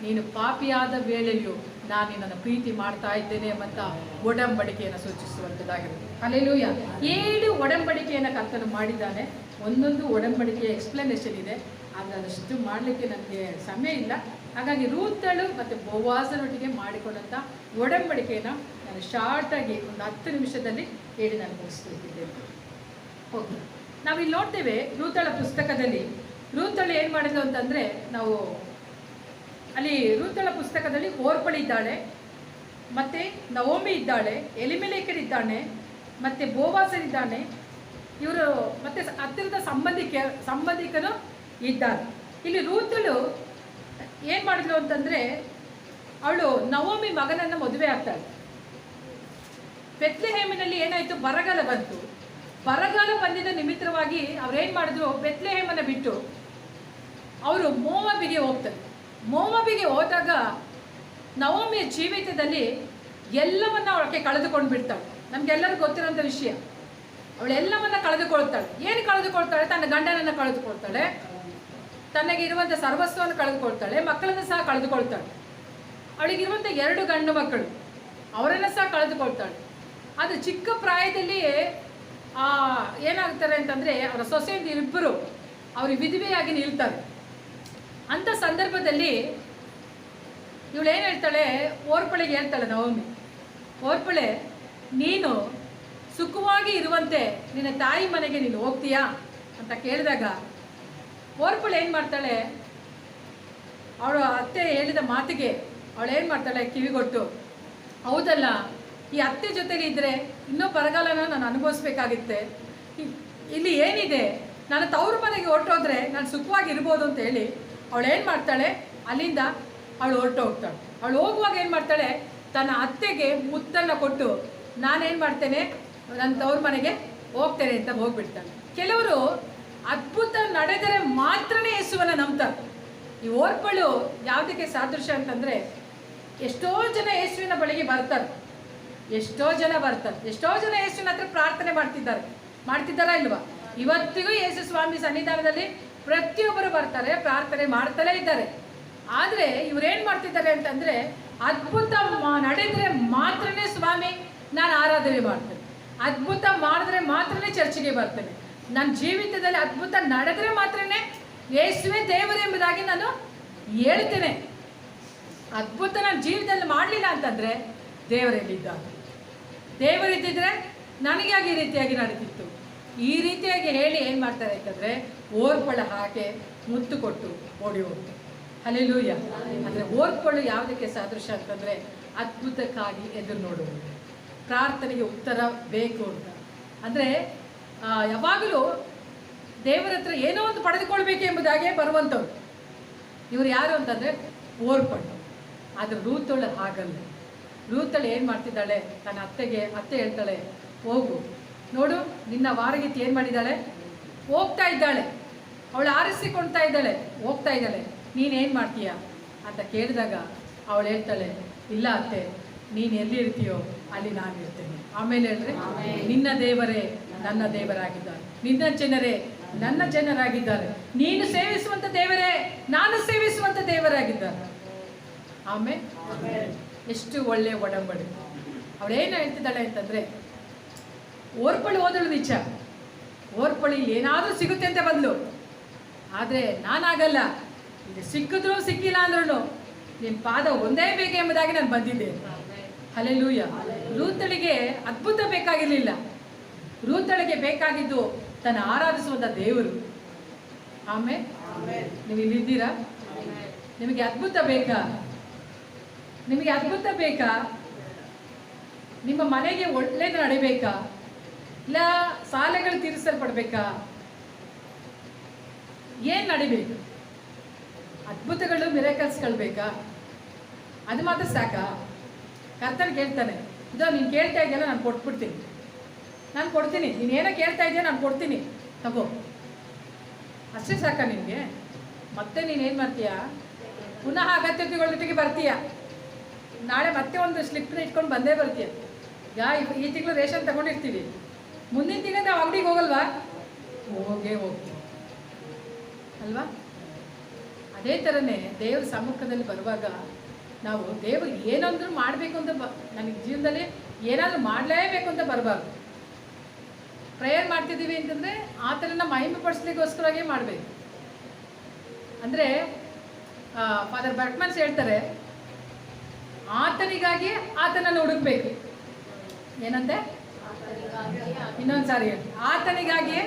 ನೀನು ಪಾಪಿಯಾದ ವೇಳೆಯೂ ನಾನು ನಿನ್ನನ್ನು ಪ್ರೀತಿ ಮಾಡ್ತಾ ಇದ್ದೇನೆ ಎಂಬಂಥ ಒಡಂಬಡಿಕೆಯನ್ನು ಸೂಚಿಸುವಂಥದ್ದಾಗಿರುತ್ತೆ. ಹಲ್ಲೆಲೂಯಾ. 7 ಒಡಂಬಡಿಕೆಯನ್ನು ಕರ್ತನು ಮಾಡಿದ್ದಾನೆ. ಒಂದೊಂದು ಒಡಂಬಡಿಕೆಯ ಎಕ್ಸ್ಪ್ಲನೇಷನ್ ಇದೆ, ಆದರೆ ಅದಷ್ಟು ಮಾಡಲಿಕ್ಕೆ ನನಗೆ ಸಮಯ ಇಲ್ಲ. ಹಾಗಾಗಿ ರೂತಳು ಮತ್ತು ಬೋವಾಜನೊಟ್ಟಿಗೆ ಮಾಡಿಕೊಂಡಂಥ ಒಡಂಬಡಿಕೆಯನ್ನು ನಾನು ಶಾರ್ಟಾಗಿ ಒಂದು 10 ನಿಮಿಷದಲ್ಲಿ ಹೇಳಿ ನಾನು ಮುಗಿಸ್ತಿದ್ದೇನೆ. ಓಕೆ, ನಾವಿಲ್ಲಿ ನೋಡ್ತೇವೆ ರೂತಳ ಪುಸ್ತಕದಲ್ಲಿ. ರೂತಳು ಏನು ಮಾಡಿದ್ಲು ಅಂತಂದರೆ, ನಾವು ಅಲ್ಲಿ ರೂತಳ ಪುಸ್ತಕದಲ್ಲಿ ಓರ್ಪಳಿ ಇದ್ದಾಳೆ, ಮತ್ತು ನವೋಮಿ ಇದ್ದಾಳೆ, ಎಲಿಮೆಲೇಕರಿದ್ದಾನೆ, ಮತ್ತು ಬೋವಾಸನಿದ್ದಾನೆ. ಇವರು ಮತ್ತು ಹತ್ತಿರದ ಸಂಬಂಧಿಕನು ಇದ್ದಾರೆ. ಇಲ್ಲಿ ರೂತಳು ಏನು ಮಾಡಿದ್ಲು ಅಂತಂದರೆ, ಅವಳು ನವೋಮಿ ಮಗನನ್ನು ಮದುವೆ ಆಗ್ತಾಳೆ. ಬೆತ್ಲೆಹೇಮಿನಲ್ಲಿ ಏನಾಯಿತು, ಬರಗಾಲ ಬಂತು. ಬರಗಾಲ ಬಂದಿದ್ದ ನಿಮಿತ್ತವಾಗಿ ಅವ್ರೇನು ಮಾಡಿದ್ರು, ಬೆತ್ಲೆಹೇಮನ್ನು ಬಿಟ್ಟು ಅವರು ಮೋವಾಬಿಗೆ ಹೋಗ್ತಾರೆ. ಮೋವಾಬಿಗೆ ಹೋದಾಗ ನವೋಮಿಯ ಜೀವಿತದಲ್ಲಿ ಎಲ್ಲವನ್ನ ಅವಳಿಗೆ ಕಳೆದುಕೊಂಡು ಬಿಡ್ತಾಳೆ. ನಮಗೆಲ್ಲರಿಗೂ ಗೊತ್ತಿರೋಂಥ ವಿಷಯ. ಅವಳೆಲ್ಲವನ್ನ ಕಳೆದುಕೊಳ್ತಾಳೆ. ಏನು ಕಳೆದುಕೊಳ್ತಾಳೆ? ತನ್ನ ಗಂಡನನ್ನು ಕಳೆದುಕೊಳ್ತಾಳೆ, ತನಗಿರುವಂಥ ಸರ್ವಸ್ವವನ್ನು ಕಳೆದುಕೊಳ್ತಾಳೆ, ಮಕ್ಕಳನ್ನು ಸಹ ಕಳೆದುಕೊಳ್ತಾಳೆ. ಅವಳಿಗಿರುವಂಥ 2 ಗಂಡು ಮಕ್ಕಳು, ಅವರನ್ನು ಸಹ ಕಳೆದುಕೊಳ್ತಾಳೆ. ಅದು ಚಿಕ್ಕ ಪ್ರಾಯದಲ್ಲಿ ಏನಾಗ್ತಾರೆ ಅಂತಂದರೆ, ಅವರ ಸೊಸೆಯಿಂದ ಇಬ್ಬರು ಅವ್ರಿಗೆ ವಿಧವೆಯಾಗಿ ನಿಲ್ತಾರೆ. ಅಂಥ ಸಂದರ್ಭದಲ್ಲಿ ಇವಳೇನು ಹೇಳ್ತಾಳೆ, ಓರ್ಪಳಿಗೆ ಹೇಳ್ತಾಳೆ ನವೋಮಿ, ಓರ್ಪಳೆ ನೀನು ಸುಖವಾಗಿ ಇರುವಂತೆ ನಿನ್ನ ತಾಯಿ ಮನೆಗೆ ನೀನು ಹೋಗ್ತೀಯಾ ಅಂತ ಕೇಳಿದಾಗ ಓರ್ಪಳೆ ಏನು ಮಾಡ್ತಾಳೆ, ಅವಳು ಅತ್ತೆ ಹೇಳಿದ ಮಾತಿಗೆ ಅವಳೇನು ಮಾಡ್ತಾಳೆ, ಕಿವಿಗೊಟ್ಟು, ಹೌದಲ್ಲ, ಈ ಅತ್ತೆ ಜೊತೆಲಿ ಇದ್ದರೆ ಇನ್ನೂ ಬರಗಾಲನ ನಾನು ಅನುಭವಿಸ್ಬೇಕಾಗಿತ್ತೆ. ಇಲ್ಲಿ ಏನಿದೆ, ನಾನು ತವ್ರ ಮನೆಗೆ ಹೊರಟೋದ್ರೆ ನಾನು ಸುಖವಾಗಿರ್ಬೋದು ಅಂತ ಹೇಳಿ ಅವಳೇನು ಮಾಡ್ತಾಳೆ, ಅಲ್ಲಿಂದ ಅವಳು ಹೋಗ್ತಾಳೆ. ಅವಳು ಹೋಗುವಾಗ ಏನು ಮಾಡ್ತಾಳೆ, ತನ್ನ ಅತ್ತೆಗೆ ಮುತ್ತನ್ನು ಕೊಟ್ಟು ನಾನೇನು ಮಾಡ್ತೇನೆ, ನನ್ನ ತವ್ರ ಮನೆಗೆ ಹೋಗ್ತೇನೆ ಅಂತ ಹೋಗ್ಬಿಡ್ತಾಳೆ. ಕೆಲವರು ಅದ್ಭುತ ನಡೆದರೆ ಮಾತ್ರನೇ ಯೇಸುವನ್ನು ನಂಬ್ತಾರೆ. ಈ ಓರ್ಪಳು ಯಾವುದಕ್ಕೆ ಸಾದೃಶ್ಯ ಅಂತಂದರೆ, ಎಷ್ಟೋ ಜನ ಯೇಸುವಿನ ಬಳಿಗೆ ಬರ್ತಾರೆ, ಎಷ್ಟೋ ಜನ ಯೇಸುವಿನ ಹತ್ರ ಪ್ರಾರ್ಥನೆ ಮಾಡ್ತಿದ್ದಾರಾ ಇಲ್ವಾ? ಇವತ್ತಿಗೂ ಯೇಸು ಸ್ವಾಮಿ ಸನ್ನಿಧಾನದಲ್ಲಿ ಪ್ರತಿಯೊಬ್ಬರು ಬರ್ತಾರೆ, ಪ್ರಾರ್ಥನೆ ಮಾಡ್ತಲೇ ಇದ್ದಾರೆ. ಆದರೆ ಇವರೇನು ಮಾಡ್ತಿದ್ದಾರೆ ಅಂತಂದರೆ, ಅದ್ಭುತ ನಡೆದರೆ ಮಾತ್ರನೇ ಸ್ವಾಮಿ ನಾನು ಆರಾಧನೆ ಮಾಡ್ತೇನೆ, ಅದ್ಭುತ ಮಾಡಿದ್ರೆ ಮಾತ್ರನೇ ಚರ್ಚಿಗೆ ಬರ್ತೇನೆ, ನನ್ನ ಜೀವಿತದಲ್ಲಿ ಅದ್ಭುತ ನಡೆದರೆ ಮಾತ್ರನೇ ಯೇಸುವೇ ದೇವರು ಎಂಬುದಾಗಿ ನಾನು ಹೇಳ್ತೇನೆ. ಅದ್ಭುತ ನನ್ನ ಜೀವಿತದಲ್ಲಿ ಮಾಡಲಿಲ್ಲ ಅಂತಂದರೆ ದೇವರೆಲ್ಲಿದ್ದಾರೆ? ದೇವರಿದ್ದಿದ್ರೆ ನನಗೆ ಈ ರೀತಿಯಾಗಿ ನಡೀತಿತ್ತು. ಈ ರೀತಿಯಾಗಿ ಹೇಳಿ ಏನು ಮಾಡ್ತಾರೆ ಅಂತಂದರೆ, ಓರ್ಪಳ ಹಾಗೆ ಮುತ್ತು ಕೊಟ್ಟು ಓಡಿ ಹೋಗ್ತಾರೆ. ಹಲ್ಲೆಲೂಯಾ. ಅಂದರೆ ಓರ್ಪಳು ಯಾವುದಕ್ಕೆ ಸಾದೃಶ್ಯ ಅಂತಂದರೆ, ಅದ್ಭುತಕ್ಕಾಗಿ ಎದುರು ನೋಡುವುದು, ಪ್ರಾರ್ಥನೆಗೆ ಉತ್ತರ ಬೇಕು ಅಂತ. ಅಂದರೆ ಯಾವಾಗಲೂ ದೇವರ ಹತ್ರ ಏನೋ ಒಂದು ಪಡೆದುಕೊಳ್ಬೇಕು ಎಂಬುದಾಗೆ ಬರುವಂಥವ್ರು ಇವರು. ಯಾರು ಅಂತಂದರೆ ಓರ್ಪಳು. ಆದರೆ ರೂತಳು ಹಾಗಲ್ಲ. ರೂತಳು ಏನು ಮಾಡ್ತಿದ್ದಾಳೆ, ತನ್ನ ಅತ್ತೆ ಹೇಳ್ತಾಳೆ, ಹೋಗು ನೋಡು, ನಿನ್ನ ವಾರಗೀತಿ ಏನು ಮಾಡಿದ್ದಾಳೆ, ಹೋಗ್ತಾ ಇದ್ದಾಳೆ, ಅವಳು ಆರಿಸಿಕೊಳ್ತಾ ಇದ್ದಾಳೆ, ಹೋಗ್ತಾ ಇದ್ದಾಳೆ, ನೀನೇನು ಮಾಡ್ತೀಯ ಅಂತ ಕೇಳಿದಾಗ ಅವಳು ಹೇಳ್ತಾಳೆ, ಇಲ್ಲ ಅತ್ತೆ, ನೀನು ಎಲ್ಲಿ ಇರ್ತೀಯೋ ಅಲ್ಲಿ ನಾನು ಇರ್ತೇನೆ. ಆಮೇಲೆ ಹೇಳ್ರಿ, ನಿನ್ನ ದೇವರೇ ನನ್ನ ದೇವರಾಗಿದ್ದಾರೆ, ನಿನ್ನ ಜನರೇ ನನ್ನ ಜನರಾಗಿದ್ದಾರೆ, ನೀನು ಸೇವಿಸುವಂಥ ದೇವರೇ ನಾನು ಸೇವಿಸುವಂಥ ದೇವರಾಗಿದ್ದಾರೆ. ಆಮೇಲೆ ಎಷ್ಟು ಒಳ್ಳೆಯ ಒಡಂಬಡಿಕೆ. ಅವಳೇನು ಹೇಳ್ತಿದ್ದಾಳೆ ಅಂತಂದರೆ, ಓರ್ಪಳಿ ಹೋದಳು ನಿಜ, ಓರ್ಪಳಿ ಏನಾದರೂ ಸಿಗುತ್ತೆ ಅಂತ ಬಂದಳು. ಆದರೆ ನಾನಾಗಲ್ಲ, ಇದು ಸಿಕ್ಕಿದ್ರು ಸಿಕ್ಕಿಲ್ಲ ಅಂದ್ರೂ ನಿನ್ನ ಪಾದ ಒಂದೇ ಬೇಕು ಎಂಬುದಾಗಿ ನಾನು ಬಂದಿದ್ದೇನೆ. ಹಲ್ಲೆಲೂಯಾ. ರೂತಳಿಗೆ ಅದ್ಭುತ ಬೇಕಾಗಿರಲಿಲ್ಲ, ರೂತಳಿಗೆ ಬೇಕಾಗಿದ್ದು ತನ್ನ ಆರಾಧಿಸುವಂಥ ದೇವರು. ಆಮೇಲೆ ನೀವು ಇಲ್ಲಿದ್ದೀರಾ? ನಿಮಗೆ ಅದ್ಭುತ ಬೇಕಾ? ನಿಮಗೆ ಅದ್ಭುತ ಬೇಕಾ? ನಿಮ್ಮ ಮನೆಗೆ ಒಳ್ಳೇದು ನಡಿಬೇಕಾ? ಇಲ್ಲ ಸಾಲಗಳು ತೀರಿಸಲ್ಪಡ್ಬೇಕಾ? ಏನು ನಡಿಬೇಕು? ಅದ್ಭುತಗಳು ಮಿರಾಕಲ್ಸ್ಗಳು ಬೇಕಾ? ಅದು ಮಾತ್ರ ಸಾಕಾ? ಕರ್ತನು ಕೇಳ್ತಾನೆ, ಇದೋ ನೀನು ಕೇಳ್ತಾ ಇದೆಯಲ್ಲ, ನಾನು ಕೊಟ್ಬಿಡ್ತೀನಿ, ನಾನು ಕೊಡ್ತೀನಿ. ನೀನೇನೋ ಕೇಳ್ತಾ ಇದೆಯಾ, ನಾನು ಕೊಡ್ತೀನಿ, ತಗೋ. ಅಷ್ಟೇ ಸಾಕಾ ನಿನಗೆ? ಮತ್ತೆ ನೀನೇನು ಮಾಡ್ತೀಯ? ಪುನಃ ಅಗತ್ಯತೆಗಳೊಟ್ಟಿಗೆ ಬರ್ತೀಯ. ನಾಳೆ ಮತ್ತೆ ಒಂದು ಸ್ಲಿಪ್ನ ಇಟ್ಕೊಂಡು ಬಂದೇ ಬರ್ತೀಯ. ಈ ತಿಂಗಳು ರೇಷನ್ ತಗೊಂಡಿರ್ತೀವಿ, ಮುಂದಿನ ತಿಂಗಳು ನಾವು ಅಂಗಡಿಗೆ ಹೋಗಲ್ವಾ? ಹೋಗ್ತೀವಿ ಅಲ್ವಾ? ಅದೇ ಥರನೇ ದೇವ್ರ ಸಮ್ಮುಖದಲ್ಲಿ ಬರುವಾಗ ನಾವು ದೇವರು ಏನಾದರೂ ಮಾಡಬೇಕು ಅಂತ ನನಗೆ ಜೀವನದಲ್ಲಿ ಏನಾದರೂ ಮಾಡಲೇಬೇಕು ಅಂತ ಬರಬಾರ್ದು. ಪ್ರೇಯರ್ ಮಾಡ್ತಿದ್ದೀವಿ ಅಂತಂದರೆ ಆತನನ್ನು ಮಹಿಮೆ ಪಡಿಸ್ಲಿಕ್ಕೋಸ್ಕರವಾಗೇ ಮಾಡಬೇಕು. ಅಂದರೆ ಫಾದರ್ ಬರ್ಕ್ಮನ್ಸ್ ಹೇಳ್ತಾರೆ, ಆತನಿಗಾಗಿ ಆತನನ್ನು ಹುಡುಕ್ಬೇಕು. ಏನಂತೆ? ಇನ್ನೊಂದು ಸಾರಿ ಹೇಳಿ. ಆತನಿಗಾಗಿಯೇ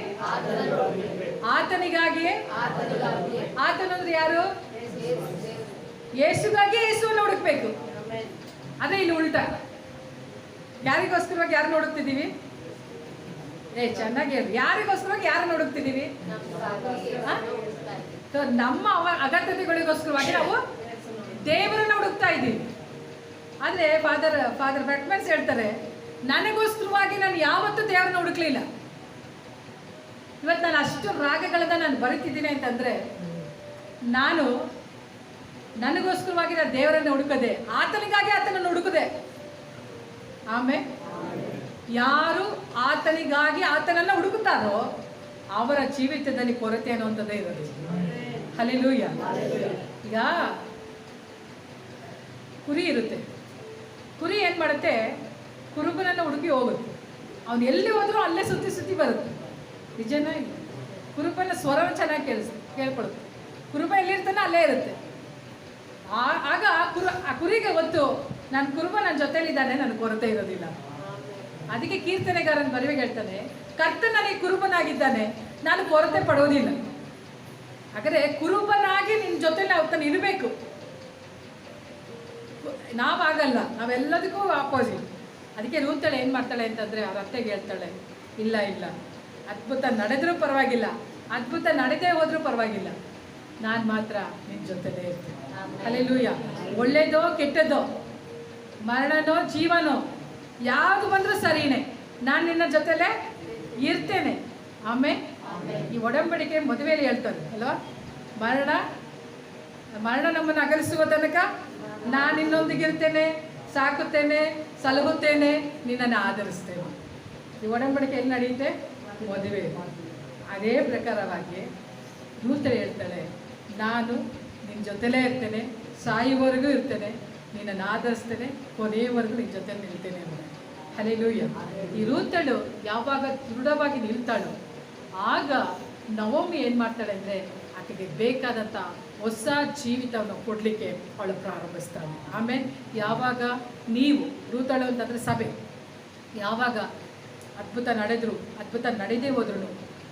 ಆತನಂದ್ರೆ ಯಾರು? ಯೇಸುಗಾಗಿ ಯೇಸುವನ್ನು ಹುಡುಕ್ಬೇಕು. ಅದೇ ಇಲ್ಲಿ ಉಲ್ಟಾ. ಯಾರಿಗೋಸ್ಕರವಾಗಿ ಯಾರನ್ನ ಹುಡುಕ್ತಿದ್ದೀವಿ? ಚೆನ್ನಾಗಿ ಹೇಳಿ. ಯಾರಿಗೋಸ್ಕರವಾಗಿ ಯಾರನ್ನ ಹುಡುಕ್ತಿದ್ದೀವಿ? ನಮ್ಮ ಅಗತ್ಯತೆಗಳಿಗೋಸ್ಕರವಾಗಿ ನಾವು ದೇವರನ್ನ ಹುಡುಕ್ತಾ ಇದ್ದೀವಿ. ಆದರೆ ಫಾದರ್ ಬರ್ಕ್ಮನ್ಸ್ ಹೇಳ್ತಾರೆ, ನನಗೋಸ್ಕರವಾಗಿ ನಾನು ಯಾವತ್ತೂ ದೇವರನ್ನ ಹುಡುಕ್ಲಿಲ್ಲ. ಇವತ್ತು ನಾನು ಅಷ್ಟು ರಾಗಗಳನ್ನ ನಾನು ಬರೀತಿದ್ದೀನಿ ಅಂತಂದರೆ, ನನಗೋಸ್ಕರವಾಗಿ ನಾನು ದೇವರನ್ನ ಹುಡುಕದೆ, ಆತನಿಗಾಗಿ ಆತನನ್ನು ಹುಡುಕದೆ. ಆಮೇಲೆ ಯಾರು ಆತನಿಗಾಗಿ ಆತನನ್ನು ಹುಡುಕುತ್ತಾರೋ ಅವರ ಜೀವಿತದಲ್ಲಿ ಕೊರತೆ ಅನ್ನುವಂಥದ್ದೇ ಇರೋದು. ಹಲ್ಲೆಲೂಯಾ. ಈಗ ಕುರಿ ಇರುತ್ತೆ. ಕುರಿ ಏನು ಮಾಡುತ್ತೆ? ಕುರುಬನನ್ನು ಹುಡುಕಿ ಹೋಗುತ್ತೆ. ಅವನು ಎಲ್ಲಿ ಹೋದ್ರೂ ಅಲ್ಲೇ ಸುತ್ತಿ ಬರುತ್ತೆ. ನಿಜನಾ ಇಲ್ಲ? ಕುರುಬನ ಸ್ವರನ ಚೆನ್ನಾಗಿ ಕೇಳ್ಕೊಳುತ್ತೆ. ಕುರುಬ ಎಲ್ಲಿರ್ತಾನೆ ಅಲ್ಲೇ ಇರುತ್ತೆ. ಆಗ ಆ ಕುರಿಗೆ ಗೊತ್ತು, ನನ್ನ ಕುರುಬ ನನ್ನ ಜೊತೆಲಿದ್ದಾನೆ, ನನಗೆ ಕೊರತೆ ಇರೋದಿಲ್ಲ. ಅದಕ್ಕೆ ಕೀರ್ತನೆಗಾರನ ಬರುವಾಗ ಹೇಳ್ತಾನೆ, ಕರ್ತನ ನನಗೆ ಕುರುಬನಾಗಿದ್ದಾನೆ, ನಾನು ಕೊರತೆ ಪಡೋದಿಲ್ಲ. ಹಾಗಾದರೆ ಕುರುಬನಾಗಿ ನಿನ್ನ ಜೊತೆಲಿ ಅವತ್ತನ್ನು ಇರಬೇಕು. ನಾವಾಗಲ್ಲ, ನಾವೆಲ್ಲದಕ್ಕೂ ಆಪೋಸಿಟ್. ಅದಕ್ಕೆ ರೂತಳೆ ಏನು ಮಾಡ್ತಾಳೆ ಅಂತಂದರೆ, ಅವ್ರ ಅತ್ತೆಗೆ ಹೇಳ್ತಾಳೆ, ಇಲ್ಲ ಅದ್ಭುತ ನಡೆದರೂ ಪರವಾಗಿಲ್ಲ, ಅದ್ಭುತ ನಡೆದೇ ಹೋದರೂ ಪರವಾಗಿಲ್ಲ, ನಾನು ಮಾತ್ರ ನಿನ್ನ ಜೊತೆಲೇ ಇರ್ತೀನಿ. ಹಲ್ಲೆಲೂಯಾ. ಒಳ್ಳೇದೋ ಕೆಟ್ಟದ್ದೋ, ಮರಣನೋ ಜೀವನೋ, ಯಾವುದು ಬಂದರೂ ಸರಿನೇ, ನಾನು ನಿನ್ನ ಜೊತೆಲೇ ಇರ್ತೇನೆ. ಆಮೇಲೆ ಈ ಒಡಂಬಡಿಕೆ ಮದುವೆಯಲ್ಲಿ ಹೇಳ್ತಾರೆ ಅಲ್ವಾ, ಮರಣ ನಮ್ಮನ್ನು ಅಗಲಿಸುವ ತನಕ ನಾನು ನಿನ್ನೊಂದಿಗಿರ್ತೇನೆ, ಸಾಕುತ್ತೇನೆ, ಸಲಹುತ್ತೇನೆ, ನಿನ್ನನ್ನು ಆಧರಿಸ್ತೇನೆ. ಈ ಒಡಂಬಡಿಕೆ ಎಲ್ಲಿ ನಡೆಯುತ್ತೆ? ಮದುವೆ. ಅದೇ ಪ್ರಕಾರವಾಗಿ ರೂತಳೆ ಹೇಳ್ತಾಳೆ, ನಾನು ನಿನ್ನ ಜೊತೆಲೇ ಇರ್ತೇನೆ, ಸಾಯುವವರೆಗೂ ಇರ್ತೇನೆ, ನಿನ್ನನ್ನು ಆಧರಿಸ್ತೇನೆ, ಕೊನೆಯವರೆಗೂ ನಿನ್ನ ಜೊತೆ ನಿಲ್ತೇನೆ ಅಂದರೆ. ಹಲ್ಲೆಲೂಯಾ. ಈ ರೂತಳು ಯಾವಾಗ ದೃಢವಾಗಿ ನಿಲ್ತಾಳೋ ಆಗ ನವೋಮಿ ಏನು ಮಾಡ್ತಾಳೆ ಅಂದರೆ, ಆಕೆಗೆ ಬೇಕಾದಂಥ ಹೊಸ ಜೀವಿತವನ್ನು ಕೊಡಲಿಕ್ಕೆ ಅವಳು ಪ್ರಾರಂಭಿಸ್ತಾಳೆ. ಆಮೇಲೆ ಯಾವಾಗ ನೀವು ರೂತಳು ಅಂತಂದರೆ ಸಭೆ, ಯಾವಾಗ ಅದ್ಭುತ ನಡೆದರೂ ಅದ್ಭುತ ನಡೆದೇ ಹೋದ್ರೂ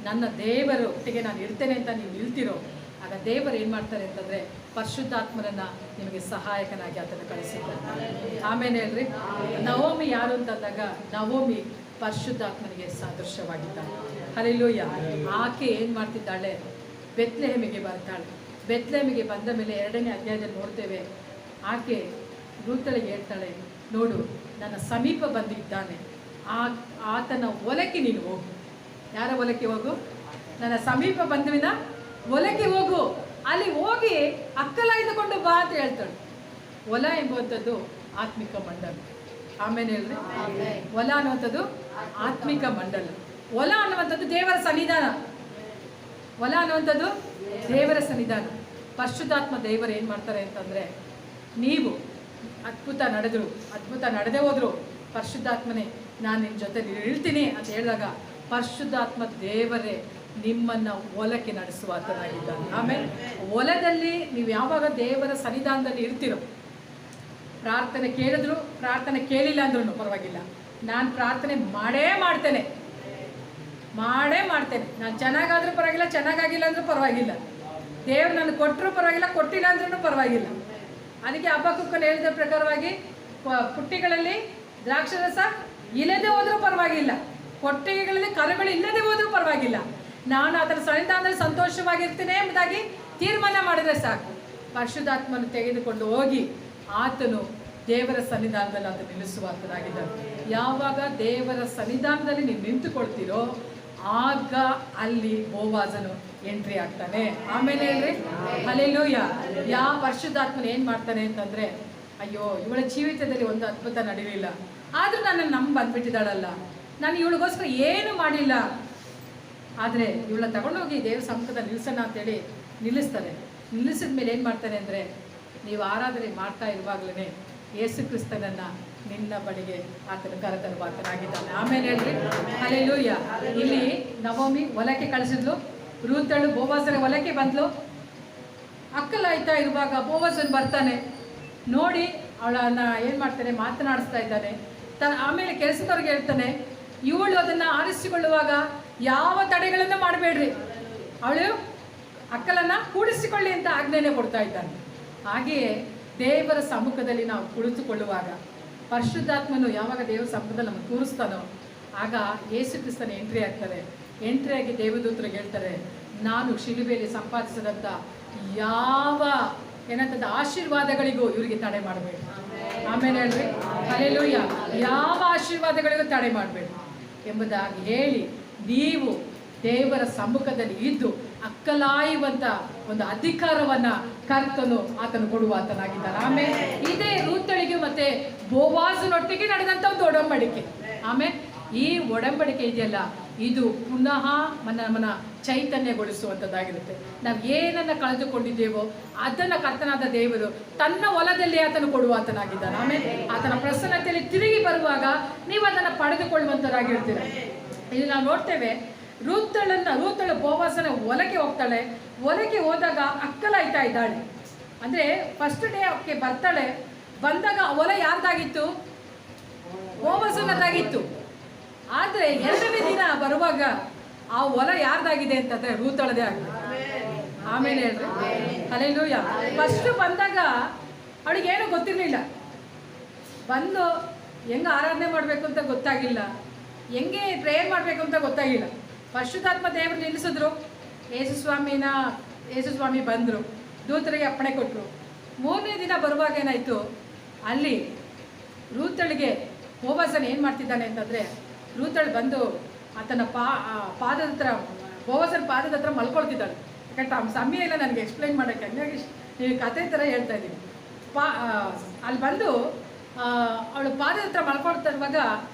ನನ್ನ ದೇವರ ಒಟ್ಟಿಗೆ ನಾನು ಇರ್ತೇನೆ ಅಂತ ನೀವು ನಿಲ್ತಿರೋ, ಆಗ ದೇವರು ಏನು ಮಾಡ್ತಾರೆ ಅಂತಂದರೆ ಪರಿಶುದ್ಧಾತ್ಮನನ್ನು ನಿಮಗೆ ಸಹಾಯಕನಾಗಿ ಅದನ್ನು ಕಳಿಸಿದ್ದಾರೆ. ಆಮೇಲೆ ಹೇಳ್ರಿ, ನವೋಮಿ ಯಾರು ಅಂತಂದಾಗ ನವೋಮಿ ಪರಿಶುದ್ಧಾತ್ಮನಿಗೆ ಸಾದೃಶ್ಯವಾಗಿದ್ದಾಳೆ. ಹಲ್ಲೆಲೂಯಾ. ಆಕೆ ಏನು ಮಾಡ್ತಿದ್ದಾಳೆ? ಬೆತ್ಲೆಹೇಮಿಗೆ ಬರ್ತಾಳೆ. ಬೆತ್ಲೆಹೇಮಿಗೆ ಬಂದ ಮೇಲೆ 2ನೇ ಅಧ್ಯಾಯದಲ್ಲಿ ನೋಡ್ತೇವೆ, ಆಕೆ ರೂತಳಿಗೆ ಹೇಳ್ತಾಳೆ, ನೋಡು ನನ್ನ ಸಮೀಪ ಬಂದಿದ್ದಾನೆ, ಆತನ ಹೊಲಕ್ಕೆ ನೀನು ಹೋಗು. ಯಾರ ಹೊಲಕ್ಕೆ ಹೋಗು? ನನ್ನ ಸಮೀಪ ಬಂಧುವಿನ ಹೊಲಕ್ಕೆ ಹೋಗು, ಅಲ್ಲಿ ಹೋಗಿ ಅಕ್ಕಲಾಯ್ದುಕೊಂಡು ಬಾ ಅಂತ ಹೇಳ್ತಾಳೆ. ಹೊಲ ಎಂಬುವಂಥದ್ದು ಆತ್ಮಿಕ ಮಂಡಲ. ಆಮೇಲೆ ಹೇಳ್ರಿ, ಹೊಲ ಅನ್ನುವಂಥದ್ದು ಆತ್ಮಿಕ ಮಂಡಲ. ಹೊಲ ಅನ್ನುವಂಥದ್ದು ದೇವರ ಸನ್ನಿಧಾನ. ಹೊಲ ಅನ್ನುವಂಥದ್ದು ದೇವರ ಸನ್ನಿಧಾನ. ಪರಿಶುದ್ಧಾತ್ಮ ದೇವರು ಏನು ಮಾಡ್ತಾರೆ ಅಂತಂದರೆ, ನೀವು ಅದ್ಭುತ ನಡೆದ್ರು ಅದ್ಭುತ ನಡೆದೇ ಹೋದ್ರು ಪರಿಶುದ್ಧಾತ್ಮನೇ ನಾನು ನಿನ್ನ ಜೊತೆ ಇಳ್ತೀನಿ ಅಂತ ಹೇಳಿದಾಗ ಪರಿಶುದ್ಧಾತ್ಮ ದೇವರೇ ನಿಮ್ಮನ್ನು ಹೊಲಕ್ಕೆ ನಡೆಸುವಾತನಾಗಿದ್ದಾನೆ. ಆಮೇಲೆ ಹೊಲದಲ್ಲಿ ನೀವು ಯಾವಾಗ ದೇವರ ಸನ್ನಿಧಾನದಲ್ಲಿ ಇರ್ತೀರೋ, ಪ್ರಾರ್ಥನೆ ಕೇಳಿದ್ರು ಪ್ರಾರ್ಥನೆ ಕೇಳಿಲ್ಲ ಅಂದ್ರೂ ಪರವಾಗಿಲ್ಲ, ನಾನು ಪ್ರಾರ್ಥನೆ ಮಾಡೇ ಮಾಡ್ತೇನೆ, ಮಾಡೇ ಮಾಡ್ತೇನೆ. ನಾನು ಚೆನ್ನಾಗಾದ್ರೂ ಪರವಾಗಿಲ್ಲ, ಚೆನ್ನಾಗಾಗಿಲ್ಲ ಅಂದ್ರೂ ಪರವಾಗಿಲ್ಲ, ದೇವ್ರು ನನಗೆ ಕೊಟ್ಟರು ಪರವಾಗಿಲ್ಲ, ಕೊಟ್ಟಿಲ್ಲ ಅಂದ್ರೂ ಪರವಾಗಿಲ್ಲ. ಅದಕ್ಕೆ ಹಬ್ಬಕ್ಕೂಕನು ಹೇಳಿದ ಪ್ರಕಾರವಾಗಿ ಪುಟ್ಟಿಗಳಲ್ಲಿ ದ್ರಾಕ್ಷರಸ ಇಲ್ಲದೆ ಹೋದ್ರೂ ಪರವಾಗಿಲ್ಲ, ಕೊಟ್ಟಿಗೆಗಳಲ್ಲಿ ಕರುಗಳು ಇಲ್ಲದೆ ಹೋದ್ರೂ ಪರವಾಗಿಲ್ಲ, ನಾನು ಅದರ ಸನ್ನಿಧಾನದಲ್ಲಿ ಸಂತೋಷವಾಗಿರ್ತೀನಿ ಎಂಬುದಾಗಿ ತೀರ್ಮಾನ ಮಾಡಿದರೆ ಸಾಕು. ಪರಿಶುದ್ಧಾತ್ಮನು ತೆಗೆದುಕೊಂಡು ಹೋಗಿ ಆತನು ದೇವರ ಸನ್ನಿಧಾನದಲ್ಲಿ ಆತ ನಿಲ್ಲಿಸುವಾತನಾಗಿದ್ದಾನೆ. ಯಾವಾಗ ದೇವರ ಸನ್ನಿಧಾನದಲ್ಲಿ ನೀವು ನಿಂತುಕೊಳ್ತೀರೋ ಆಗ ಅಲ್ಲಿ ಬೋವಾಜನು ಎಂಟ್ರಿ ಆಗ್ತಾನೆ. ಆಮೇಲೆ ಹೇಳ್ರಿ ಹಲ್ಲೆಲೂಯಾ. ಯಾವ ಪರಿಶುದ್ಧಾತ್ಮನ ಏನು ಮಾಡ್ತಾನೆ ಅಂತಂದರೆ, ಅಯ್ಯೋ ಇವಳ ಜೀವಿತದಲ್ಲಿ ಒಂದು ಅದ್ಭುತ ನಡೆಯಲಿಲ್ಲ, ಆದರೂ ನನ್ನನ್ನು ಬಂದ್ಬಿಟ್ಟಿದ್ದಾಳಲ್ಲ, ನಾನು ಇವಳಿಗೋಸ್ಕರ ಏನು ಮಾಡಿಲ್ಲ, ಆದರೆ ಇವಳ ತಗೊಂಡೋಗಿ ದೇವ್ರ ಸಮ್ಮುಖದಲ್ಲಿ ನಿಲ್ಲಿಸೋಣ ಅಂತೇಳಿ ನಿಲ್ಲಿಸ್ತಾನೆ. ನಿಲ್ಲಿಸಿದ ಮೇಲೆ ಏನು ಮಾಡ್ತಾನೆ ಅಂದರೆ, ನೀವು ಆರಾಧನೆ ಮಾಡ್ತಾ ಇರುವಾಗಲೇ ಯೇಸು ಕ್ರಿಸ್ತನನ್ನು ನಿನ್ನ ಬಳಿಗೆ ಆತನ ಕರೆತರುವಾತನಾಗಿದ್ದಾನೆ. ಆಮೇಲೆ ಹೇಳ್ರಿ ಹಲ್ಲೆಲೂಯಾ. ಇಲ್ಲಿ ನವೋಮಿ ಹೊಲಕ್ಕೆ ಕಳಿಸಿದ್ಲು, ರೂತಳು ಬೋವಾಜನ ಹೊಲಕ್ಕೆ ಬಂದ್ಲು. ಅಕ್ಕಲಾಯ್ತಾ ಇರುವಾಗ ಬೋವಾಜನ್ ಬರ್ತಾನೆ, ನೋಡಿ ಅವಳನ್ನು ಏನು ಮಾಡ್ತಾನೆ, ಮಾತನಾಡಿಸ್ತಾ ಇದ್ದಾನೆ. ಆಮೇಲೆ ಕೆಲಸದವ್ರಿಗೆ ಹೇಳ್ತಾನೆ, ಇವಳು ಅದನ್ನು ಆರಿಸಿಕೊಳ್ಳುವಾಗ ಯಾವ ತಡೆಗಳನ್ನು ಮಾಡಬೇಡ್ರಿ, ಅವಳು ಅಕ್ಕಲನ್ನು ಕೂಡಿಸಿಕೊಳ್ಳಿ ಅಂತ ಆಜ್ಞೆನೇ ಕೊಡ್ತಾ ಇದ್ದಾನೆ. ಹಾಗೆಯೇ ದೇವರ ಸಮ್ಮುಖದಲ್ಲಿ ನಾವು ಕುಳಿತುಕೊಳ್ಳುವಾಗ ಪರಿಶುದ್ಧಾತ್ಮನು ಯಾವಾಗ ದೇವರ ಸಮ್ಮುಖದಲ್ಲಿ ನಮಗೆ ಕೂರಿಸ್ತಾನೋ ಆಗ ಯೇಸು ಕ್ರಿಸ್ತನ ಎಂಟ್ರಿ ಆಗ್ತಾರೆ. ಎಂಟ್ರಿಯಾಗಿ ದೇವದೂತರಿಗೆ ಹೇಳ್ತಾರೆ, ನಾನು ಶಿಲುಬೆಯಲ್ಲಿ ಸಂಪಾದಿಸಿದಂಥ ಯಾವ ಏನಂತಂದ ಆಶೀರ್ವಾದಗಳಿಗೂ ಇವರಿಗೆ ತಡೆ ಮಾಡಬೇಡಿ. ಆಮೇಲೆ ಹೇಳ್ರಿ ಹಲ್ಲೆಲೂಯಾ. ಯಾವ ಆಶೀರ್ವಾದಗಳಿಗೂ ತಡೆ ಮಾಡಬೇಡಿ ಎಂಬುದಾಗಿ ಹೇಳಿ ನೀವು ದೇವರ ಸಮ್ಮುಖದಲ್ಲಿ ಇದ್ದು ಅಕ್ಕಲಾಯುವಂಥ ಒಂದು ಅಧಿಕಾರವನ್ನು ಕರ್ತನು ಆತನು ಕೊಡುವಾತನಾಗಿದ್ದಾನೆ. ಆಮೇಲೆ ಇದೇ ರೂತಳಿಗೆ ಮತ್ತೆ ಬೋವಾಜನೊಟ್ಟಿಗೆ ನಡೆದಂಥ ಒಂದು ಒಡಂಬಡಿಕೆ. ಆಮೇಲೆ ಈ ಒಡಂಬಡಿಕೆ ಇದೆಯಲ್ಲ, ಇದು ಪುನಃ ನಮ್ಮನ್ನ ಚೈತನ್ಯಗೊಳಿಸುವಂಥದ್ದಾಗಿರುತ್ತೆ. ನಾವು ಏನನ್ನು ಕಳೆದುಕೊಂಡಿದ್ದೇವೋ ಅದನ್ನು ಕರ್ತನಾದ ದೇವರು ತನ್ನ ಹೊಲದಲ್ಲಿ ಆತನು ಕೊಡುವಾತನಾಗಿದ್ದಾನೆ. ಆಮೇಲೆ ಆತನ ಪ್ರಸನ್ನತೆಯಲ್ಲಿ ತಿರುಗಿ ಬರುವಾಗ ನೀವು ಅದನ್ನು ಪಡೆದುಕೊಳ್ಳುವಂಥದ್ದಾಗಿರ್ತೀರ. ಇಲ್ಲಿ ನಾವು ನೋಡ್ತೇವೆ, ರೂತಳು ಬೋವಾಜನ ಹೊಲಕ್ಕೆ ಹೋಗ್ತಾಳೆ. ಹೊಲಕ್ಕೆ ಹೋದಾಗ ಅಕ್ಕಲಾಯ್ತಾ ಇದ್ದಾಳೆ. ಅಂದರೆ ಫಸ್ಟ್ ಡೇ ಅವಕ್ಕೆ ಬರ್ತಾಳೆ. ಬಂದಾಗ ಹೊಲ ಯಾರ್ದಾಗಿತ್ತು? ಬೋವಾಜನದಾಗಿತ್ತು. ಆದರೆ ಎರಡನೇ ದಿನ ಬರುವಾಗ ಆ ಹೊಲ ಯಾರ್ದಾಗಿದೆ ಅಂತಂದರೆ ರೂತಳದೇ ಆಗಿದೆ. ಆಮೇಲೆ ಹೇಳ್ರಿ ಹಲ್ಲೆಲೂಯಾ. ಫಸ್ಟ್ ಬಂದಾಗ ಅವಳಿಗೇನು ಗೊತ್ತಿರಲಿಲ್ಲ, ಬಂದು ಹೆಂಗೆ ಆರಾಧನೆ ಮಾಡಬೇಕು ಅಂತ ಗೊತ್ತಾಗಿಲ್ಲ, ಹೆಂಗೆ ಪ್ರೇಯರ್ ಮಾಡಬೇಕು ಅಂತ ಗೊತ್ತಾಗಿಲ್ಲ. ಪರಿಶುದ್ಧಾತ್ಮ ದೇವರು ನಿಲ್ಲಿಸಿದ್ರು. ಯೇಸು ಸ್ವಾಮಿ ಬಂದರು, ದೂತರಿಗೆ ಅಪ್ಪಣೆ ಕೊಟ್ಟರು. ಮೂರನೇ ದಿನ ಬರುವಾಗ ಏನಾಯಿತು, ಅಲ್ಲಿ ರೂತಳಿಗೆ ಬೋವಾಜನ ಏನು ಮಾಡ್ತಿದ್ದಾನೆ ಅಂತಂದರೆ, ರೂತಳು ಬಂದು ಆತನ ಪಾದದ ಹತ್ರ, ಬೋವಾಜನ ಪಾದದ ಹತ್ರ ಮಲ್ಕೊಳ್ತಿದ್ದಾಳೆ. ಯಾಕಂದ್ರೆ ಸಮಯ ಇಲ್ಲ ನನಗೆ ಎಕ್ಸ್ಪ್ಲೈನ್ ಮಾಡೋಕ್ಕೆ, ಹಂಗಾಗಿ ನೀವು ಕತೆ ಥರ ಹೇಳ್ತಾ ಇದ್ದೀನಿ. ಅಲ್ಲಿ ಬಂದು ಅವಳು ಪಾದದ ಹತ್ರ ಮಲ್ಕೊಳ್ತಾ ಇರುವಾಗ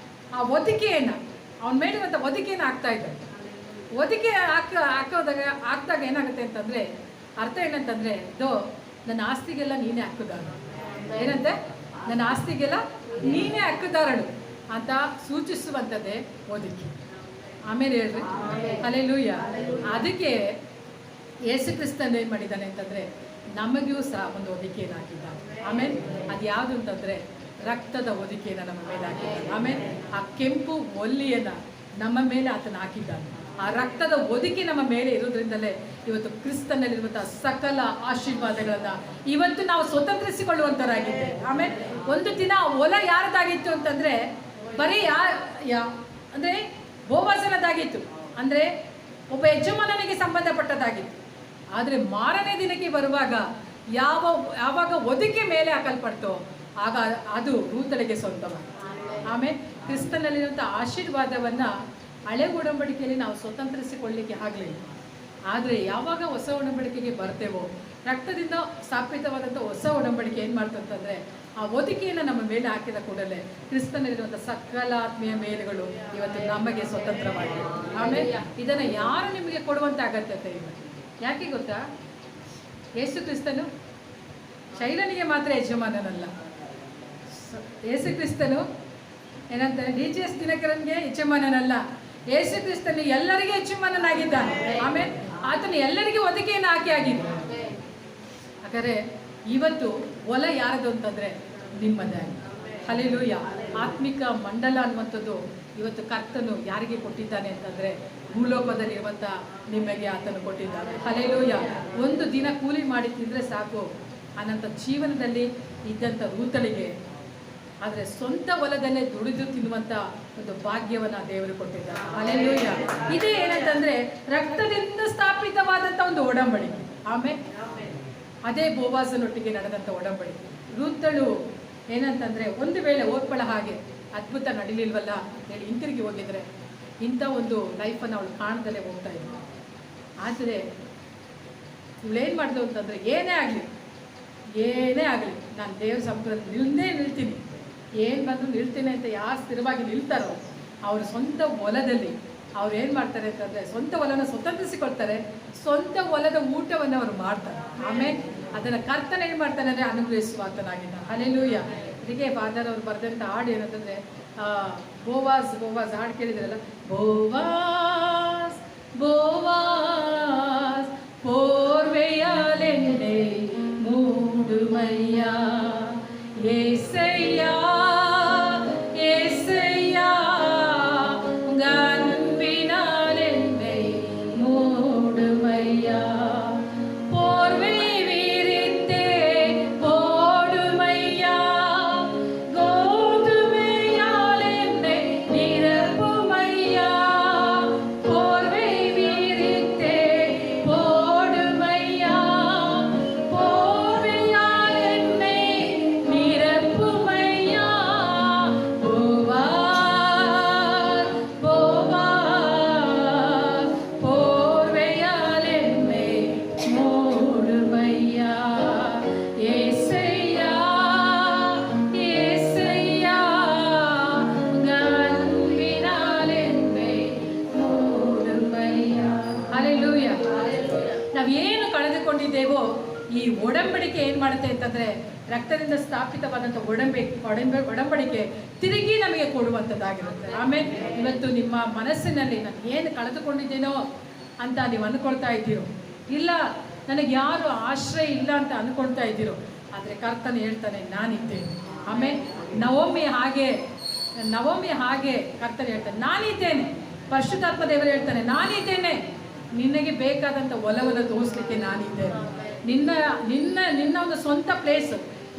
ಆ ಹೊದಿಕೆಯನ್ನು, ಅವನ ಮೇಲಿರುವಂಥ ಹೊದಿಕೆಯನ್ನು ಹಾಕ್ತಾ ಇದ್ದಾಳೆ. ಹೊದಿಕೆ ಹಾಕಿದಾಗ ಏನಾಗುತ್ತೆ ಅಂತಂದರೆ, ಅರ್ಥ ಏನಂತಂದರೆ, ನನ್ನ ಆಸ್ತಿಗೆಲ್ಲ ನೀನೇ ಹಾಕಿದಾರು, ಏನಂತೆ, ನನ್ನ ಆಸ್ತಿಗೆಲ್ಲ ನೀನೇ ಹಾಕಿದಾರಳು ಅಂತ ಸೂಚಿಸುವಂಥದ್ದೇ ಹೊದಿಕೆ. ಆಮೇಲೆ ಹೇಳ್ರಿ ಹಲ್ಲೆಲೂಯಾ. ಅದಕ್ಕೆ ಯೇಸು ಕ್ರಿಸ್ತನ್ ಏನು ಮಾಡಿದ್ದಾನೆ ಅಂತಂದರೆ, ನಮಗೂ ಸಹ ಒಂದು ಹೊದಿಕೆಯನ್ನು ಹಾಕಿದ್ದಾನೆ. ಆಮೇಲೆ ಅದು ಯಾವುದು ಅಂತಂದರೆ ರಕ್ತದ ಹೊದಿಕೆಯನ್ನು ನಮ್ಮ ಮೇಲೆ ಹಾಕಿದ್ದಾನೆ. ಆಮೇಲೆ ಆ ಕೆಂಪು ಒಲ್ಲಿಯನ್ನು ನಮ್ಮ ಮೇಲೆ ಆತನ ಹಾಕಿದ್ದಾನೆ. ಆ ರಕ್ತದ ಹೊದಿಕೆ ನಮ್ಮ ಮೇಲೆ ಇರೋದ್ರಿಂದಲೇ ಇವತ್ತು ಕ್ರಿಸ್ತನಲ್ಲಿರುವಂಥ ಸಕಲ ಆಶೀರ್ವಾದಗಳನ್ನು ಇವತ್ತು ನಾವು ಸ್ವತಂತ್ರಿಸಿಕೊಳ್ಳುವಂಥವರಾಗಿದ್ದೇವೆ. ಆಮೇಲೆ ಒಂದು ದಿನ ಹೊಲ ಯಾರದಾಗಿತ್ತು ಅಂತಂದರೆ, ಬರೀ ಅಂದರೆ ಬೋವಾಜನದಾಗಿತ್ತು, ಅಂದರೆ ಒಬ್ಬ ಯಜಮಾನನಿಗೆ ಸಂಬಂಧಪಟ್ಟದಾಗಿತ್ತು. ಆದರೆ ಮಾರನೇ ದಿನಕ್ಕೆ ಬರುವಾಗ ಯಾವಾಗ ಹೊದಿಕೆ ಮೇಲೆ ಹಾಕಲ್ಪಡ್ತೋ ಆಗ ಅದು ರೂತಳಿಗೆ ಸ್ವಂತವಾಗಿ. ಆಮೇಲೆ ಕ್ರಿಸ್ತನಲ್ಲಿರುವಂಥ ಆಶೀರ್ವಾದವನ್ನು ಹಳೆ ಒಡಂಬಡಿಕೆಯಲ್ಲಿ ನಾವು ಸ್ವತಂತ್ರಿಸಿಕೊಳ್ಳಲಿಕ್ಕೆ ಆಗಲಿಲ್ಲ. ಆದರೆ ಯಾವಾಗ ಹೊಸ ಒಡಂಬಡಿಕೆಗೆ ಬರ್ತೇವೋ, ರಕ್ತದಿಂದ ಸ್ಥಾಪಿತವಾದಂಥ ಹೊಸ ಒಡಂಬಡಿಕೆ ಏನು ಮಾಡ್ತಂತಂದರೆ, ಆ ಹೊದಿಕೆಯನ್ನು ನಮ್ಮ ಮೇಲೆ ಹಾಕಿದ ಕೂಡಲೇ ಕ್ರಿಸ್ತನಲ್ಲಿರುವಂಥ ಸಕಲ ಆತ್ಮೀಯ ಮೇಲುಗಳು ಇವತ್ತು ನಮಗೆ ಸ್ವತಂತ್ರವಾಗಿದೆ. ಆಮೇಲೆ ಇದನ್ನು ಯಾರು ನಿಮಗೆ ಕೊಡುವಂಥ ಅಗತ್ಯತೆ ಇಲ್ಲ. ಯಾಕೆ ಗೊತ್ತಾ? ಯೇಸು ಕ್ರಿಸ್ತನು ಶೈಲನಿಗೆ ಮಾತ್ರ ಯಜಮಾನನಲ್ಲ. ಯೇಸು ಕ್ರಿಸ್ತನು ಏನಂತಾರೆ, DGS ದಿನಕರನ್ಗೆ ಯಜಮಾನನಲ್ಲ. ಯೇಸು ಕ್ರಿಸ್ತನು ಎಲ್ಲರಿಗೂ ಯಜಮಾನನಾಗಿದ್ದಾನೆ. ಆಮೇಲೆ ಆತನು ಎಲ್ಲರಿಗೂ ಹೊದಿಕೆಯನ್ನು ಹಾಕಿ ಆಗಿದೆ. ಹಾಗಾದರೆ ಇವತ್ತು ಹೊಲ ಯಾರದು ಅಂತಂದರೆ ನಿಮ್ಮದೇ. ಹಲ್ಲೆಲೂಯಾ. ಆತ್ಮಿಕ ಮಂಡಲ ಅನ್ನುವಂಥದ್ದು ಇವತ್ತು ಕರ್ತನು ಯಾರಿಗೆ ಕೊಟ್ಟಿದ್ದಾನೆ ಅಂತಂದರೆ ಭೂಲೋಕದಲ್ಲಿರುವಂಥ ನಿಮಗೆ ಆತನು ಕೊಟ್ಟಿದ್ದಾನೆ. ಹಲ್ಲೆಲೂಯಾ. ಒಂದು ದಿನ ಕೂಲಿ ಮಾಡಿ ತಿಂದರೆ ಸಾಕು ಅನಂತ ಜೀವನದಲ್ಲಿ ಇದ್ದಂಥ ರೂತಳಿಗೆ ಆದರೆ ಸ್ವಂತ ಹೊಲದಲ್ಲೇ ದುಡಿದು ತಿನ್ನುವಂಥ ಒಂದು ಭಾಗ್ಯವನ್ನು ದೇವರು ಕೊಟ್ಟಿದ್ದಾರೆ. ಹಲ್ಲೆಲೂಯಾ. ಇದೇ ಏನಂತಂದರೆ ರಕ್ತದಿಂದ ಸ್ಥಾಪಿತವಾದಂಥ ಒಂದು ಒಡಂಬಡಿಕೆ. ಆಮೇಲೆ ಅದೇ ಬೋವಾಜನೊಟ್ಟಿಗೆ ನಡೆದಂಥ ಒಡಂಬಡಿಕೆ. ರೂತಳು ಏನಂತಂದರೆ ಒಂದು ವೇಳೆ ಓರ್ಪಳ ಹಾಗೆ ಅದ್ಭುತ ನಡೀಲಿಲ್ವಲ್ಲ ಹೇಳಿ ಹಿಂತಿರುಗಿ ಹೋಗಿದ್ರೆ ಇಂಥ ಒಂದು ಲೈಫನ್ನು ಅವಳು ಕಾಣದಲ್ಲೇ ಹೋಗ್ತಾ ಇದ್ಳು. ಆದರೆ ಇವಳೇನು ಮಾಡಿದ್ರು ಅಂತಂದರೆ ಏನೇ ಆಗಲಿ ನಾನು ದೇವ್ರ ಸಂಪದಲ್ಲಿ ನಿಲ್ತೀನಿ, ಏನು ಬಂದರೂ ನಿಲ್ತೀನಿ ಅಂತ ಯಾರು ಸ್ಥಿರವಾಗಿ ನಿಲ್ತಾರೋ ಅವ್ರ ಸ್ವಂತ ಹೊಲದಲ್ಲಿ ಅವ್ರು ಏನು ಮಾಡ್ತಾರೆ ಅಂತಂದರೆ ಸ್ವಂತ ಹೊಲನ ಸ್ವತಂತ್ರಿಸಿಕೊಳ್ತಾರೆ, ಸ್ವಂತ ಹೊಲದ ಊಟವನ್ನು ಅವರು ಮಾಡ್ತಾರೆ. ಆಮೇಲೆ ಅದನ್ನು ಕರ್ತನ ಏನು ಮಾಡ್ತಾನೆ ಅಂದರೆ ಅನುಗ್ರಹಿಸುವಾತನಾಗಿದ್ದ. ಹಲ್ಲೆಲೂಯಾ. ಇದಕ್ಕೆ ಫಾದರ್ ಅವರು ಬರೆದಂಥ ಹಾಡು ಏನಂತಂದರೆ ಬೋವಾಸ್ ಹಾಡು ಕೇಳಿದ್ರಲ್ಲ, ಬೋವಾಸ್ ಬೋವಾಸ್ ಪೋರ್ವೆಯಾಲೆಂಡೆ ಮೂಡುಮಯ್ಯ ಏಸಯ್ಯ ಏಸಯ್ಯ ಗನ್ಬಿನಾಲೆಂಡೆ ಮೂಡುಮಯ್ಯ ಪೋರ್ವೆ ವಿರಿತೆ ಓಡುಮಯ್ಯ ಗೋಧುಮೆಯಾಲೆಂಡೆ ನಿರಪುಮಯ್ಯ ಪೋರ್ವೆ ವಿರಿತೆ ಓಡುಮಯ್ಯ ಪೋರ್ವೆಯಾಲೆಂಡೆ ನಿರಪುಮಯ್ಯ ಬೋವಾಸ್ ಬೋವಾಸ್ ಪೋರ್ವೆಯಾಲೆಂಡೆ ಮೂಡುಮಯ್ಯ ಏಸಯ್ಯ ಏಸಯ್ಯ ಗನ್ಬಿನಾಲೆಂಡೆ ಮೂಡುಮಯ್ಯ. ಹಲ್ಲೆಲೂಯಾ. ನಾವೇನು ಕಳೆದುಕೊಂಡಿದ್ದೇವೋ ಈ ಒಡಂಬಡಿಕೆ ಏನು ಮಾಡುತ್ತೆ ಅಂತಂದರೆ ರಕ್ತದಿಂದ ಸ್ಥಾಪಿತವಾದಂಥ ಒಡಂಬಡಿಕೆ ತಿರುಗಿ ನಮಗೆ ಕೊಡುವಂಥದ್ದಾಗಿರುತ್ತೆ. ಆಮೇಲೆ ಇವತ್ತು ನಿಮ್ಮ ಮನಸ್ಸಿನಲ್ಲಿ ನಾನು ಏನು ಕಳೆದುಕೊಂಡಿದ್ದೇನೋ ಅಂತ ನೀವು ಅಂದ್ಕೊಳ್ತಾ ಇದ್ದೀರೋ, ಇಲ್ಲ ನನಗೆ ಯಾರು ಆಶ್ರಯ ಇಲ್ಲ ಅಂತ ಅಂದ್ಕೊಳ್ತಾ ಇದ್ದೀರೋ, ಆದರೆ ಕರ್ತನ ಹೇಳ್ತಾನೆ ನಾನಿದ್ದೇನೆ. ಆಮೇಲೆ ನವೋಮಿ ಹಾಗೆ ಕರ್ತನ ಹೇಳ್ತಾನೆ ನಾನಿದ್ದೇನೆ. ಪರಿಶುದ್ಧಾತ್ಮ ದೇವರು ಹೇಳ್ತಾನೆ ನಾನಿದ್ದೇನೆ, ನಿನಗೆ ಬೇಕಾದಂಥ ಒಲವನ್ನು ತೋರಿಸ್ಲಿಕ್ಕೆ ನಾನಿದ್ದೇನೆ. ನಿನ್ನ ಒಂದು ಸ್ವಂತ ಪ್ಲೇಸ್,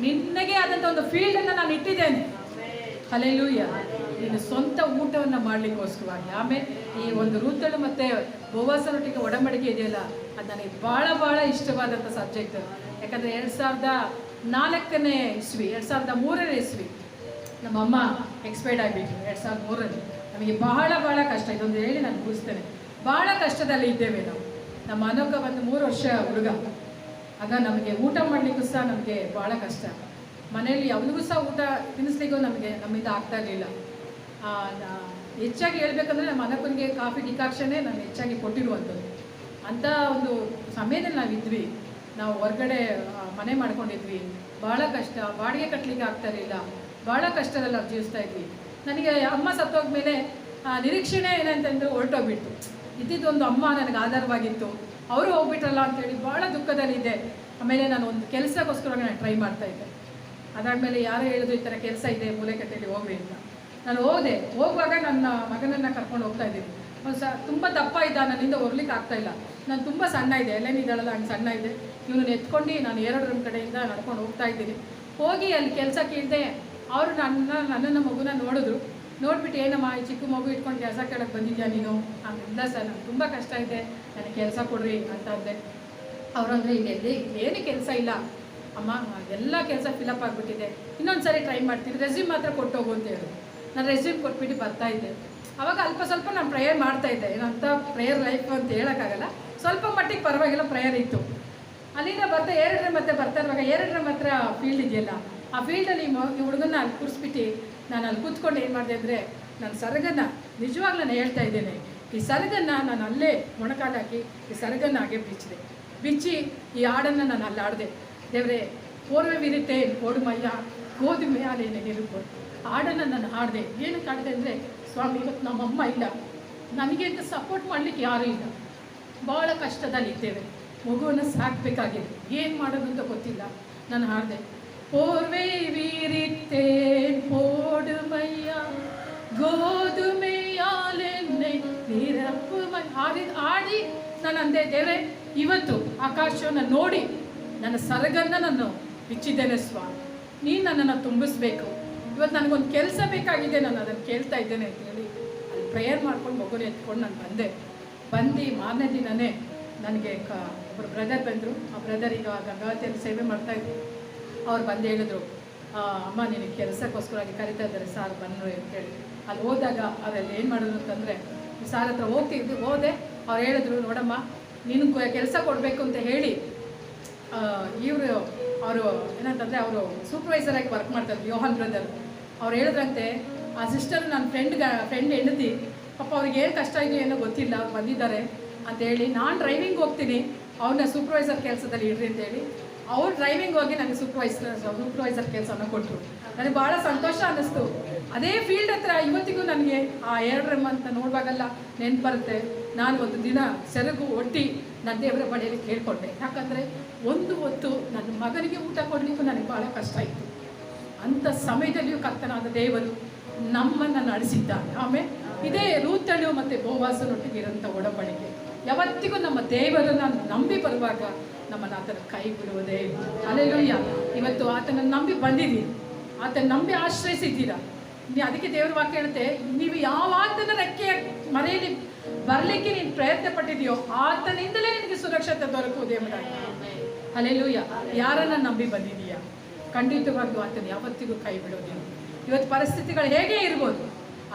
ನಿನಗೆ ಆದಂಥ ಒಂದು ಫೀಲ್ಡನ್ನು ನಾನು ಇಟ್ಟಿದ್ದೇನೆ. ಹಲ್ಲೆಲೂಯಾ. ನೀನು ಸ್ವಂತ ಊಟವನ್ನು ಮಾಡಲಿಕ್ಕೋಸ್ಕರವಾಗಿ. ಆಮೇಲೆ ಈ ಒಂದು ರೂತಳು ಮತ್ತು ಬೋವಾಸನೊಟ್ಟಿಗೆ ಒಡಂಬಡಿಕೆ ಇದೆಯಲ್ಲ, ಅದು ನನಗೆ ಭಾಳ ಇಷ್ಟವಾದಂಥ ಸಬ್ಜೆಕ್ಟ್. ಯಾಕಂದರೆ 2004ನೇ ಇಸ್ವಿ 2003ನೇ ಇಸ್ವಿ ನಮ್ಮಮ್ಮ ಎಕ್ಸ್ಪೈರ್ಡ್ ಆಗಿಬಿಟ್ರು 2003ರಲ್ಲಿ. ನಮಗೆ ಬಹಳ ಕಷ್ಟ. ಇದೊಂದು ಹೇಳಿ ನಾನು ಮುಗಿಸ್ತೇನೆ. ಭಾಳ ಕಷ್ಟದಲ್ಲಿ ಇದ್ದೇವೆ ನಾವು. ನಮ್ಮ ಅನೋಕ ಒಂದು 3 ವರ್ಷ ಹುಡುಗ. ಆಗ ನಮಗೆ ಊಟ ಮಾಡಲಿಕ್ಕೂ ಸಹ ನಮಗೆ ಭಾಳ ಕಷ್ಟ. ಮನೆಯಲ್ಲಿ ಅವನಿಗೂ ಸಹ ಊಟ ತಿನ್ನಿಸ್ಲಿಕ್ಕೂ ನಮ್ಮಿಂದ ಆಗ್ತಾ ಇರಲಿಲ್ಲ. ಹೆಚ್ಚಾಗಿ ಹೇಳ್ಬೇಕಂದ್ರೆ ನಮ್ಮ ಅನಕ್ಕನಿಗೆ ಕಾಫಿ ಡಿಕಾಕ್ಷನ್ನೇ ನಾನು ಹೆಚ್ಚಾಗಿ ಕೊಟ್ಟಿರುವಂಥದ್ದು. ಅಂಥ ಒಂದು ಸಮಯದಲ್ಲಿ ನಾವಿದ್ವಿ. ನಾವು ಹೊರಗಡೆ ಮನೆ ಮಾಡ್ಕೊಂಡಿದ್ವಿ. ಭಾಳ ಕಷ್ಟ, ಬಾಡಿಗೆ ಕಟ್ಟಲಿಕ್ಕೆ ಆಗ್ತಾ ಇರಲಿಲ್ಲ. ಭಾಳ ಕಷ್ಟದಲ್ಲಿ ನಾವು ಜೀವಿಸ್ತಾ ಇದ್ವಿ. ನನಗೆ ಅಮ್ಮ ಸತ್ತೋದ್ಮೇಲೆ ನಿರೀಕ್ಷಣೆ ಏನಂತಂದ್ರೆ ಹೊರಟೋಗ್ಬಿಟ್ಟು. ಇದ್ದಿದ್ದೊಂದು ಅಮ್ಮ ನನಗೆ ಆಧಾರವಾಗಿತ್ತು, ಅವರು ಹೋಗ್ಬಿಟ್ರಲ್ಲ ಅಂತೇಳಿ ಭಾಳ ದುಃಖದಲ್ಲಿದ್ದೆ. ಆಮೇಲೆ ನಾನು ಒಂದು ಕೆಲಸಕ್ಕೋಸ್ಕರವಾಗಿ ನಾನು ಟ್ರೈ ಮಾಡ್ತಾಯಿದ್ದೆ. ಅದಾದಮೇಲೆ ಯಾರೋ ಹೇಳಿದ್ರು ಈ ಥರ ಕೆಲಸ ಇದೆ ಮೂಲೆಕಟ್ಟೆಯಲ್ಲಿ ಹೋಗ್ರಿ ಅಂತ. ನಾನು ಹೋಗುವಾಗ ನನ್ನ ಮಗನನ್ನು ಕರ್ಕೊಂಡು ಹೋಗ್ತಾ ಇದ್ದೀನಿ. ತುಂಬ ದಪ್ಪ ಇದ್ದ, ನನ್ನಿಂದ ಹೊರ್ಲಿಕ್ಕೆ ಆಗ್ತಾಯಿಲ್ಲ. ನಾನು ತುಂಬ ಸಣ್ಣ ಇದೆ, ಎಲ್ಲೇನಿದ್ದಾಳಲ್ಲ ಹಂಗೆ ಸಣ್ಣ ಇದೆ. ಇವನು ಎತ್ಕೊಂಡು ನಾನು 2 ರೂಮ್ ಕಡೆಯಿಂದ ನಡ್ಕೊಂಡು ಹೋಗ್ತಾ ಇದ್ದೀನಿ. ಹೋಗಿ ಅಲ್ಲಿ ಕೆಲಸ ಕೇಳಿದೆ. ಅವರು ನನ್ನನ್ನು ಮಗುನ ನೋಡ್ಬಿಟ್ಟು ಏನಮ್ಮ ಈ ಚಿಕ್ಕ ಮಗು ಇಟ್ಕೊಂಡು ಕೆಲಸ ಕೇಳಕ್ಕೆ ಬಂದಿದ್ಯಾ ನೀನು? ಇಲ್ಲ ಸರ್, ನನಗೆ ತುಂಬ ಕಷ್ಟ ಇದೆ, ನನಗೆ ಕೆಲಸ ಕೊಡ್ರಿ ಅಂತ ಅಂದೆ. ಅವರಂದ್ರೆ ಇಲ್ಲಿ ಏನು ಕೆಲಸ ಇಲ್ಲ ಅಮ್ಮ, ಎಲ್ಲ ಕೆಲಸ ಫಿಲಪ್ ಆಗಿಬಿಟ್ಟಿದೆ, ಇನ್ನೊಂದು ಸಾರಿ ಟ್ರೈ ಮಾಡ್ತೀನಿ, ರೆಸ್ಯೂಮ್ ಮಾತ್ರ ಕೊಟ್ಟೋಗು ಅಂತ ಹೇಳಿದ್ರು. ನಾನು ರೆಸ್ಯೂಮ್ ಕೊಟ್ಬಿಟ್ಟು ಬರ್ತಾಯಿದ್ದೆ. ಅವಾಗ ಅಲ್ಪ ಸ್ವಲ್ಪ ನಾನು ಪ್ರೇಯರ್ ಮಾಡ್ತಾಯಿದ್ದೆ. ಏನಂತ ಪ್ರೇಯರ್ ಲೈಫ್ ಅಂತ ಹೇಳೋಕ್ಕಾಗಲ್ಲ, ಸ್ವಲ್ಪ ಮಟ್ಟಿಗೆ ಪರವಾಗಿಲ್ಲ ಪ್ರೇಯರ್ ಇತ್ತು. ಅಲ್ಲಿಂದ ಬರ್ತಾ ಮತ್ತೆ ಬರ್ತಾ ಇರುವಾಗ 2 ಹತ್ರ ಫೀಲ್ಡ್ ಇದೆಯಲ್ಲ, ಆ ಫೀಲ್ಡಲ್ಲಿ ಈ ಹುಡುಗನ ಅಲ್ಲಿ ಕೂರಿಸ್ಬಿಟ್ಟು ನಾನು ಅಲ್ಲಿ ಕೂತ್ಕೊಂಡು ಏನು ಮಾಡಿದೆ ಅಂದರೆ, ನನ್ನ ಸರಗನ್ನು ನಿಜವಾಗ್ಲೂ ನಾನು ಹೇಳ್ತಾ ಇದ್ದೇನೆ, ಈ ಸರಗನ್ನು ನಾನು ಅಲ್ಲೇ ಮೊಣಕಾಲು ಹಾಕಿ ಈ ಸರಗನ್ನು ಹಾಗೆ ಬಿಚ್ಚಿ ಈ ಹಾಡನ್ನು ನಾನು ಅಲ್ಲಿ ಆಡಿದೆ. ದೇವರೇ ಪೂರ್ವ ವಿರಿತೆ ಓಡುಮಯ್ಯ ಗೋಧುಮೆ ಅಲೇನೆ ನಿರುಪು ಹಾಡನ್ನು ನಾನು ಹಾಡಿದೆ. ಏನಕ್ಕೆ ಹಾಡಿದೆ ಅಂದರೆ, ಸ್ವಾಮಿ ಇವತ್ತು ನಮ್ಮಮ್ಮ ಇಲ್ಲ, ನನಗೆ ಅಂತ ಸಪೋರ್ಟ್ ಮಾಡಲಿಕ್ಕೆ ಯಾರೂ ಇಲ್ಲ, ಭಾಳ ಕಷ್ಟದಲ್ಲಿದ್ದೇವೆ, ಮಗುವನ್ನು ಸಾಕಬೇಕಾಗಿದೆ, ಏನು ಮಾಡೋದು ಅಂತ ಗೊತ್ತಿಲ್ಲ. ನಾನು ಹಾಡಿದೆ, ಪೋರ್ವೆ ವಿರಿತೆ ಓಡುಮಯ್ಯ ಗೋಧುಮೆಯಾಲೆನ್ನೆ ನೀರ ಆಡಿ ನಾನು ಅಂದೆ, ದೇವರೇ ಇವತ್ತು ಆಕಾಶವನ್ನು ನೋಡಿ ನನ್ನ ಸರಗನ್ನು ನಾನು ಬಿಚ್ಚಿದ್ದೇನೆ ಸ್ವಾಮಿ, ನೀನು ನನ್ನನ್ನು ತುಂಬಿಸ್ಬೇಕು. ಇವತ್ತು ನನಗೊಂದು ಕೆಲಸ ಬೇಕಾಗಿದೆ, ನಾನು ಅದನ್ನು ಕೇಳ್ತಾ ಇದ್ದೇನೆ ಅಂತ ಹೇಳಿ ಅಲ್ಲಿ ಪ್ರೇಯರ್ ಮಾಡ್ಕೊಂಡು ಮಗುನ ಎತ್ಕೊಂಡು ನಾನು ಬಂದು ಮಾರನೇ ದಿನವೇ ನನಗೆ ಒಬ್ಬರು ಬ್ರದರ್ ಬಂದರು. ಆ ಬ್ರದರ್ ಈಗ ಗಂಗಾವತಿಯಲ್ಲಿ ಸೇವೆ ಮಾಡ್ತಾಯಿದ್ರು. ಅವ್ರು ಬಂದು ಹೇಳಿದ್ರು, ಅಮ್ಮ ನಿನಗೆ ಕೆಲಸಕ್ಕೋಸ್ಕರವಾಗಿ ಕರಿತಾ ಇದ್ದಾರೆ ಸಾರ್ ಬನ್ನಿ ಅಂತೇಳಿ. ಅಲ್ಲಿ ಹೋದಾಗ ಅವರಲ್ಲಿ ಏನು ಮಾಡಿದ್ರು ಅಂತಂದರೆ, ಸಾರ್ ಹತ್ರ ಹೋದೆ. ಅವ್ರು ಹೇಳಿದ್ರು, ನೋಡಮ್ಮ ನಿನಗೆ ಕೆಲಸ ಕೊಡಬೇಕು ಅಂತ ಹೇಳಿ ಅವರು ಏನಂತಂದರೆ ಅವರು ಸೂಪರ್ವೈಸರಾಗಿ ವರ್ಕ್ ಮಾಡ್ತಾರೆ, ಯೋಹಾನ್ ಬ್ರದರ್. ಅವ್ರು ಹೇಳಿದ್ರಂತೆ, ಆ ಸಿಸ್ಟರ್ ನನ್ನ ಫ್ರೆಂಡ್ ಹೆಂಡತಿ ಪಾಪ ಅವ್ರಿಗೆ ಏನು ಕಷ್ಟ ಇದೆಯೋ ಏನೋ ಗೊತ್ತಿಲ್ಲ, ಅವ್ರು ಬಂದಿದ್ದಾರೆ ಅಂತೇಳಿ ನಾನು ಡ್ರೈವಿಂಗ್ ಹೋಗ್ತೀನಿ, ಅವ್ರನ್ನ ಸೂಪರ್ವೈಸರ್ ಕೆಲಸದಲ್ಲಿ ಇಡ್ರಿ ಅಂತೇಳಿ ಅವ್ರು ಡ್ರೈವಿಂಗ್ ಹೋಗಿ ನನಗೆ ಸೂಪರ್ವೈಸರ್ ಕೆಲಸನ ಕೊಟ್ಟರು. ನನಗೆ ಭಾಳ ಸಂತೋಷ ಅನ್ನಿಸ್ತು. ಅದೇ ಫೀಲ್ಡ್ ಹತ್ರ ಇವತ್ತಿಗೂ ನನಗೆ ಆ 2 ಮಂತ್ ನೋಡುವಾಗೆಲ್ಲ ನೆನ್ಪು ಬರುತ್ತೆ. ನಾನು ಒಂದು ದಿನ ಸೆರಗು ಒಟ್ಟಿ ನನ್ನ ದೇವರ ಬಳಿಯಲ್ಲಿ ಕೇಳಿಕೊಂಡೆ. ಯಾಕಂದರೆ ಒಂದು ಹೊತ್ತು ನನ್ನ ಮಗನಿಗೆ ಊಟ ಕೊಡಲಿಕ್ಕೂ ನನಗೆ ಭಾಳ ಕಷ್ಟ ಇತ್ತು. ಅಂಥ ಸಮಯದಲ್ಲಿಯೂ ಕರ್ತನಾದ ದೇವರು ನಮ್ಮನ್ನು ನಡೆಸಿದ್ದಾನೆ. ಆಮೇಲೆ ಇದೇ ರೂತಳು ಮತ್ತು ಬೋವಾಸನೊಟ್ಟಿಗೆ ಇರೋಂಥ ಒಡಂಬಡಿಕೆ. ಯಾವತ್ತಿಗೂ ನಮ್ಮ ದೇವರನ್ನು ನಂಬಿ ಬರುವಾಗ ನಮ್ಮನ್ನು ಆತನ ಕೈ ಬಿಡುವುದೇ ಇಲ್ಲ. ಅಲ್ಲೇಲೂಯ್ಯ. ಇವತ್ತು ಆತನನ್ನು ನಂಬಿ ಬಂದಿದ್ದೀರಿ, ಆತನ ನಂಬಿ ಆಶ್ರಯಿಸಿದ್ದೀರಾ. ಅದಕ್ಕೆ ದೇವರ ವಾಕ್ಯ ಹೇಳುತ್ತೆ, ನೀವು ಯಾವ ಆತನ ರೆಕ್ಕೆಯ ಮನೆಯಲ್ಲಿ ಬರಲಿಕ್ಕೆ ನೀನು ಪ್ರಯತ್ನ ಪಟ್ಟಿದೆಯೋ ಆತನಿಂದಲೇ ನಿನಗೆ ಸುರಕ್ಷತೆ ದೊರಕುವುದೇ ಎಂಬುದಾಗಿ. ಅಲ್ಲೇಲೂಯ್ಯ. ಯಾರನ್ನು ನಂಬಿ ಬಂದಿದೀಯಾ, ಖಂಡಿತವಾಗಿಯೂ ಆತನ ಯಾವತ್ತಿಗೂ ಕೈ ಬಿಡೋದಿಲ್ಲ. ಇವತ್ತು ಪರಿಸ್ಥಿತಿಗಳು ಹೇಗೆ ಇರ್ಬೋದು,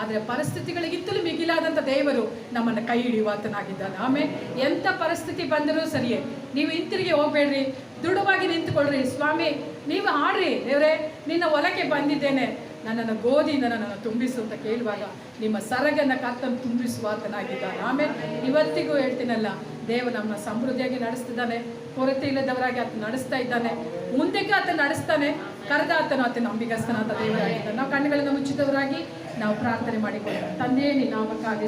ಆದರೆ ಪರಿಸ್ಥಿತಿಗಳಿಗಿಂತಲೂ ಮಿಗಿಲಾದಂಥ ದೇವರು ನಮ್ಮನ್ನು ಕೈ ಹಿಡಿಯುವ ಆತನಾಗಿದ್ದಾನೆ. ಆಮೇಲೆ ಎಂಥ ಪರಿಸ್ಥಿತಿ ಬಂದರೂ ಸರಿಯೇ ನೀವು ಹಿಂತಿರುಗಿ ಹೋಗಬೇಡ್ರಿ, ದೃಢವಾಗಿ ನಿಂತುಕೊಳ್ಳ್ರಿ. ಸ್ವಾಮಿ ನೀವು ಹಾಡ್ರಿ, ದೇವರೇ ನಿನ್ನ ಹೊಲಕ್ಕೆ ಬಂದಿದ್ದೇನೆ, ನನ್ನನ್ನು ಗೋಧಿಯಿಂದ ನನ್ನನ್ನು ತುಂಬಿಸು ಅಂತ ಕೇಳುವಾಗ ನಿಮ್ಮ ಸರಗನ್ನು ಕರ್ತನು ತುಂಬಿಸುವ ಆತನಾಗಿದ್ದಾನೆ. ಆಮೇಲೆ ಇವತ್ತಿಗೂ ಹೇಳ್ತೀನಲ್ಲ, ದೇವರು ನಮ್ಮ ಸಮೃದ್ಧಿಯಾಗಿ ನಡೆಸ್ತಿದ್ದಾನೆ, ಕೊರತೆ ಇಲ್ಲದವರಾಗಿ ಆತ ನಡೆಸ್ತಾ ಇದ್ದಾನೆ, ಮುಂದಕ್ಕೆ ಆತ ನಡೆಸ್ತಾನೆ. ಕರೆದ ಆತನು ಆತ ನಂಬಿಗಸ್ತನಾದ ದೇವರಾಗಿದ್ದಾನೆ. ನಾವು ಕಣ್ಣುಗಳನ್ನು ಮುಚ್ಚಿದವರಾಗಿ ನಾವು ಪ್ರಾರ್ಥನೆ ಮಾಡಿಕೊಳ್ಳೋಣ. ತಂದೆಯೇ ನಿನ್ನ ನಾಮಕ್ಕಾಗಿ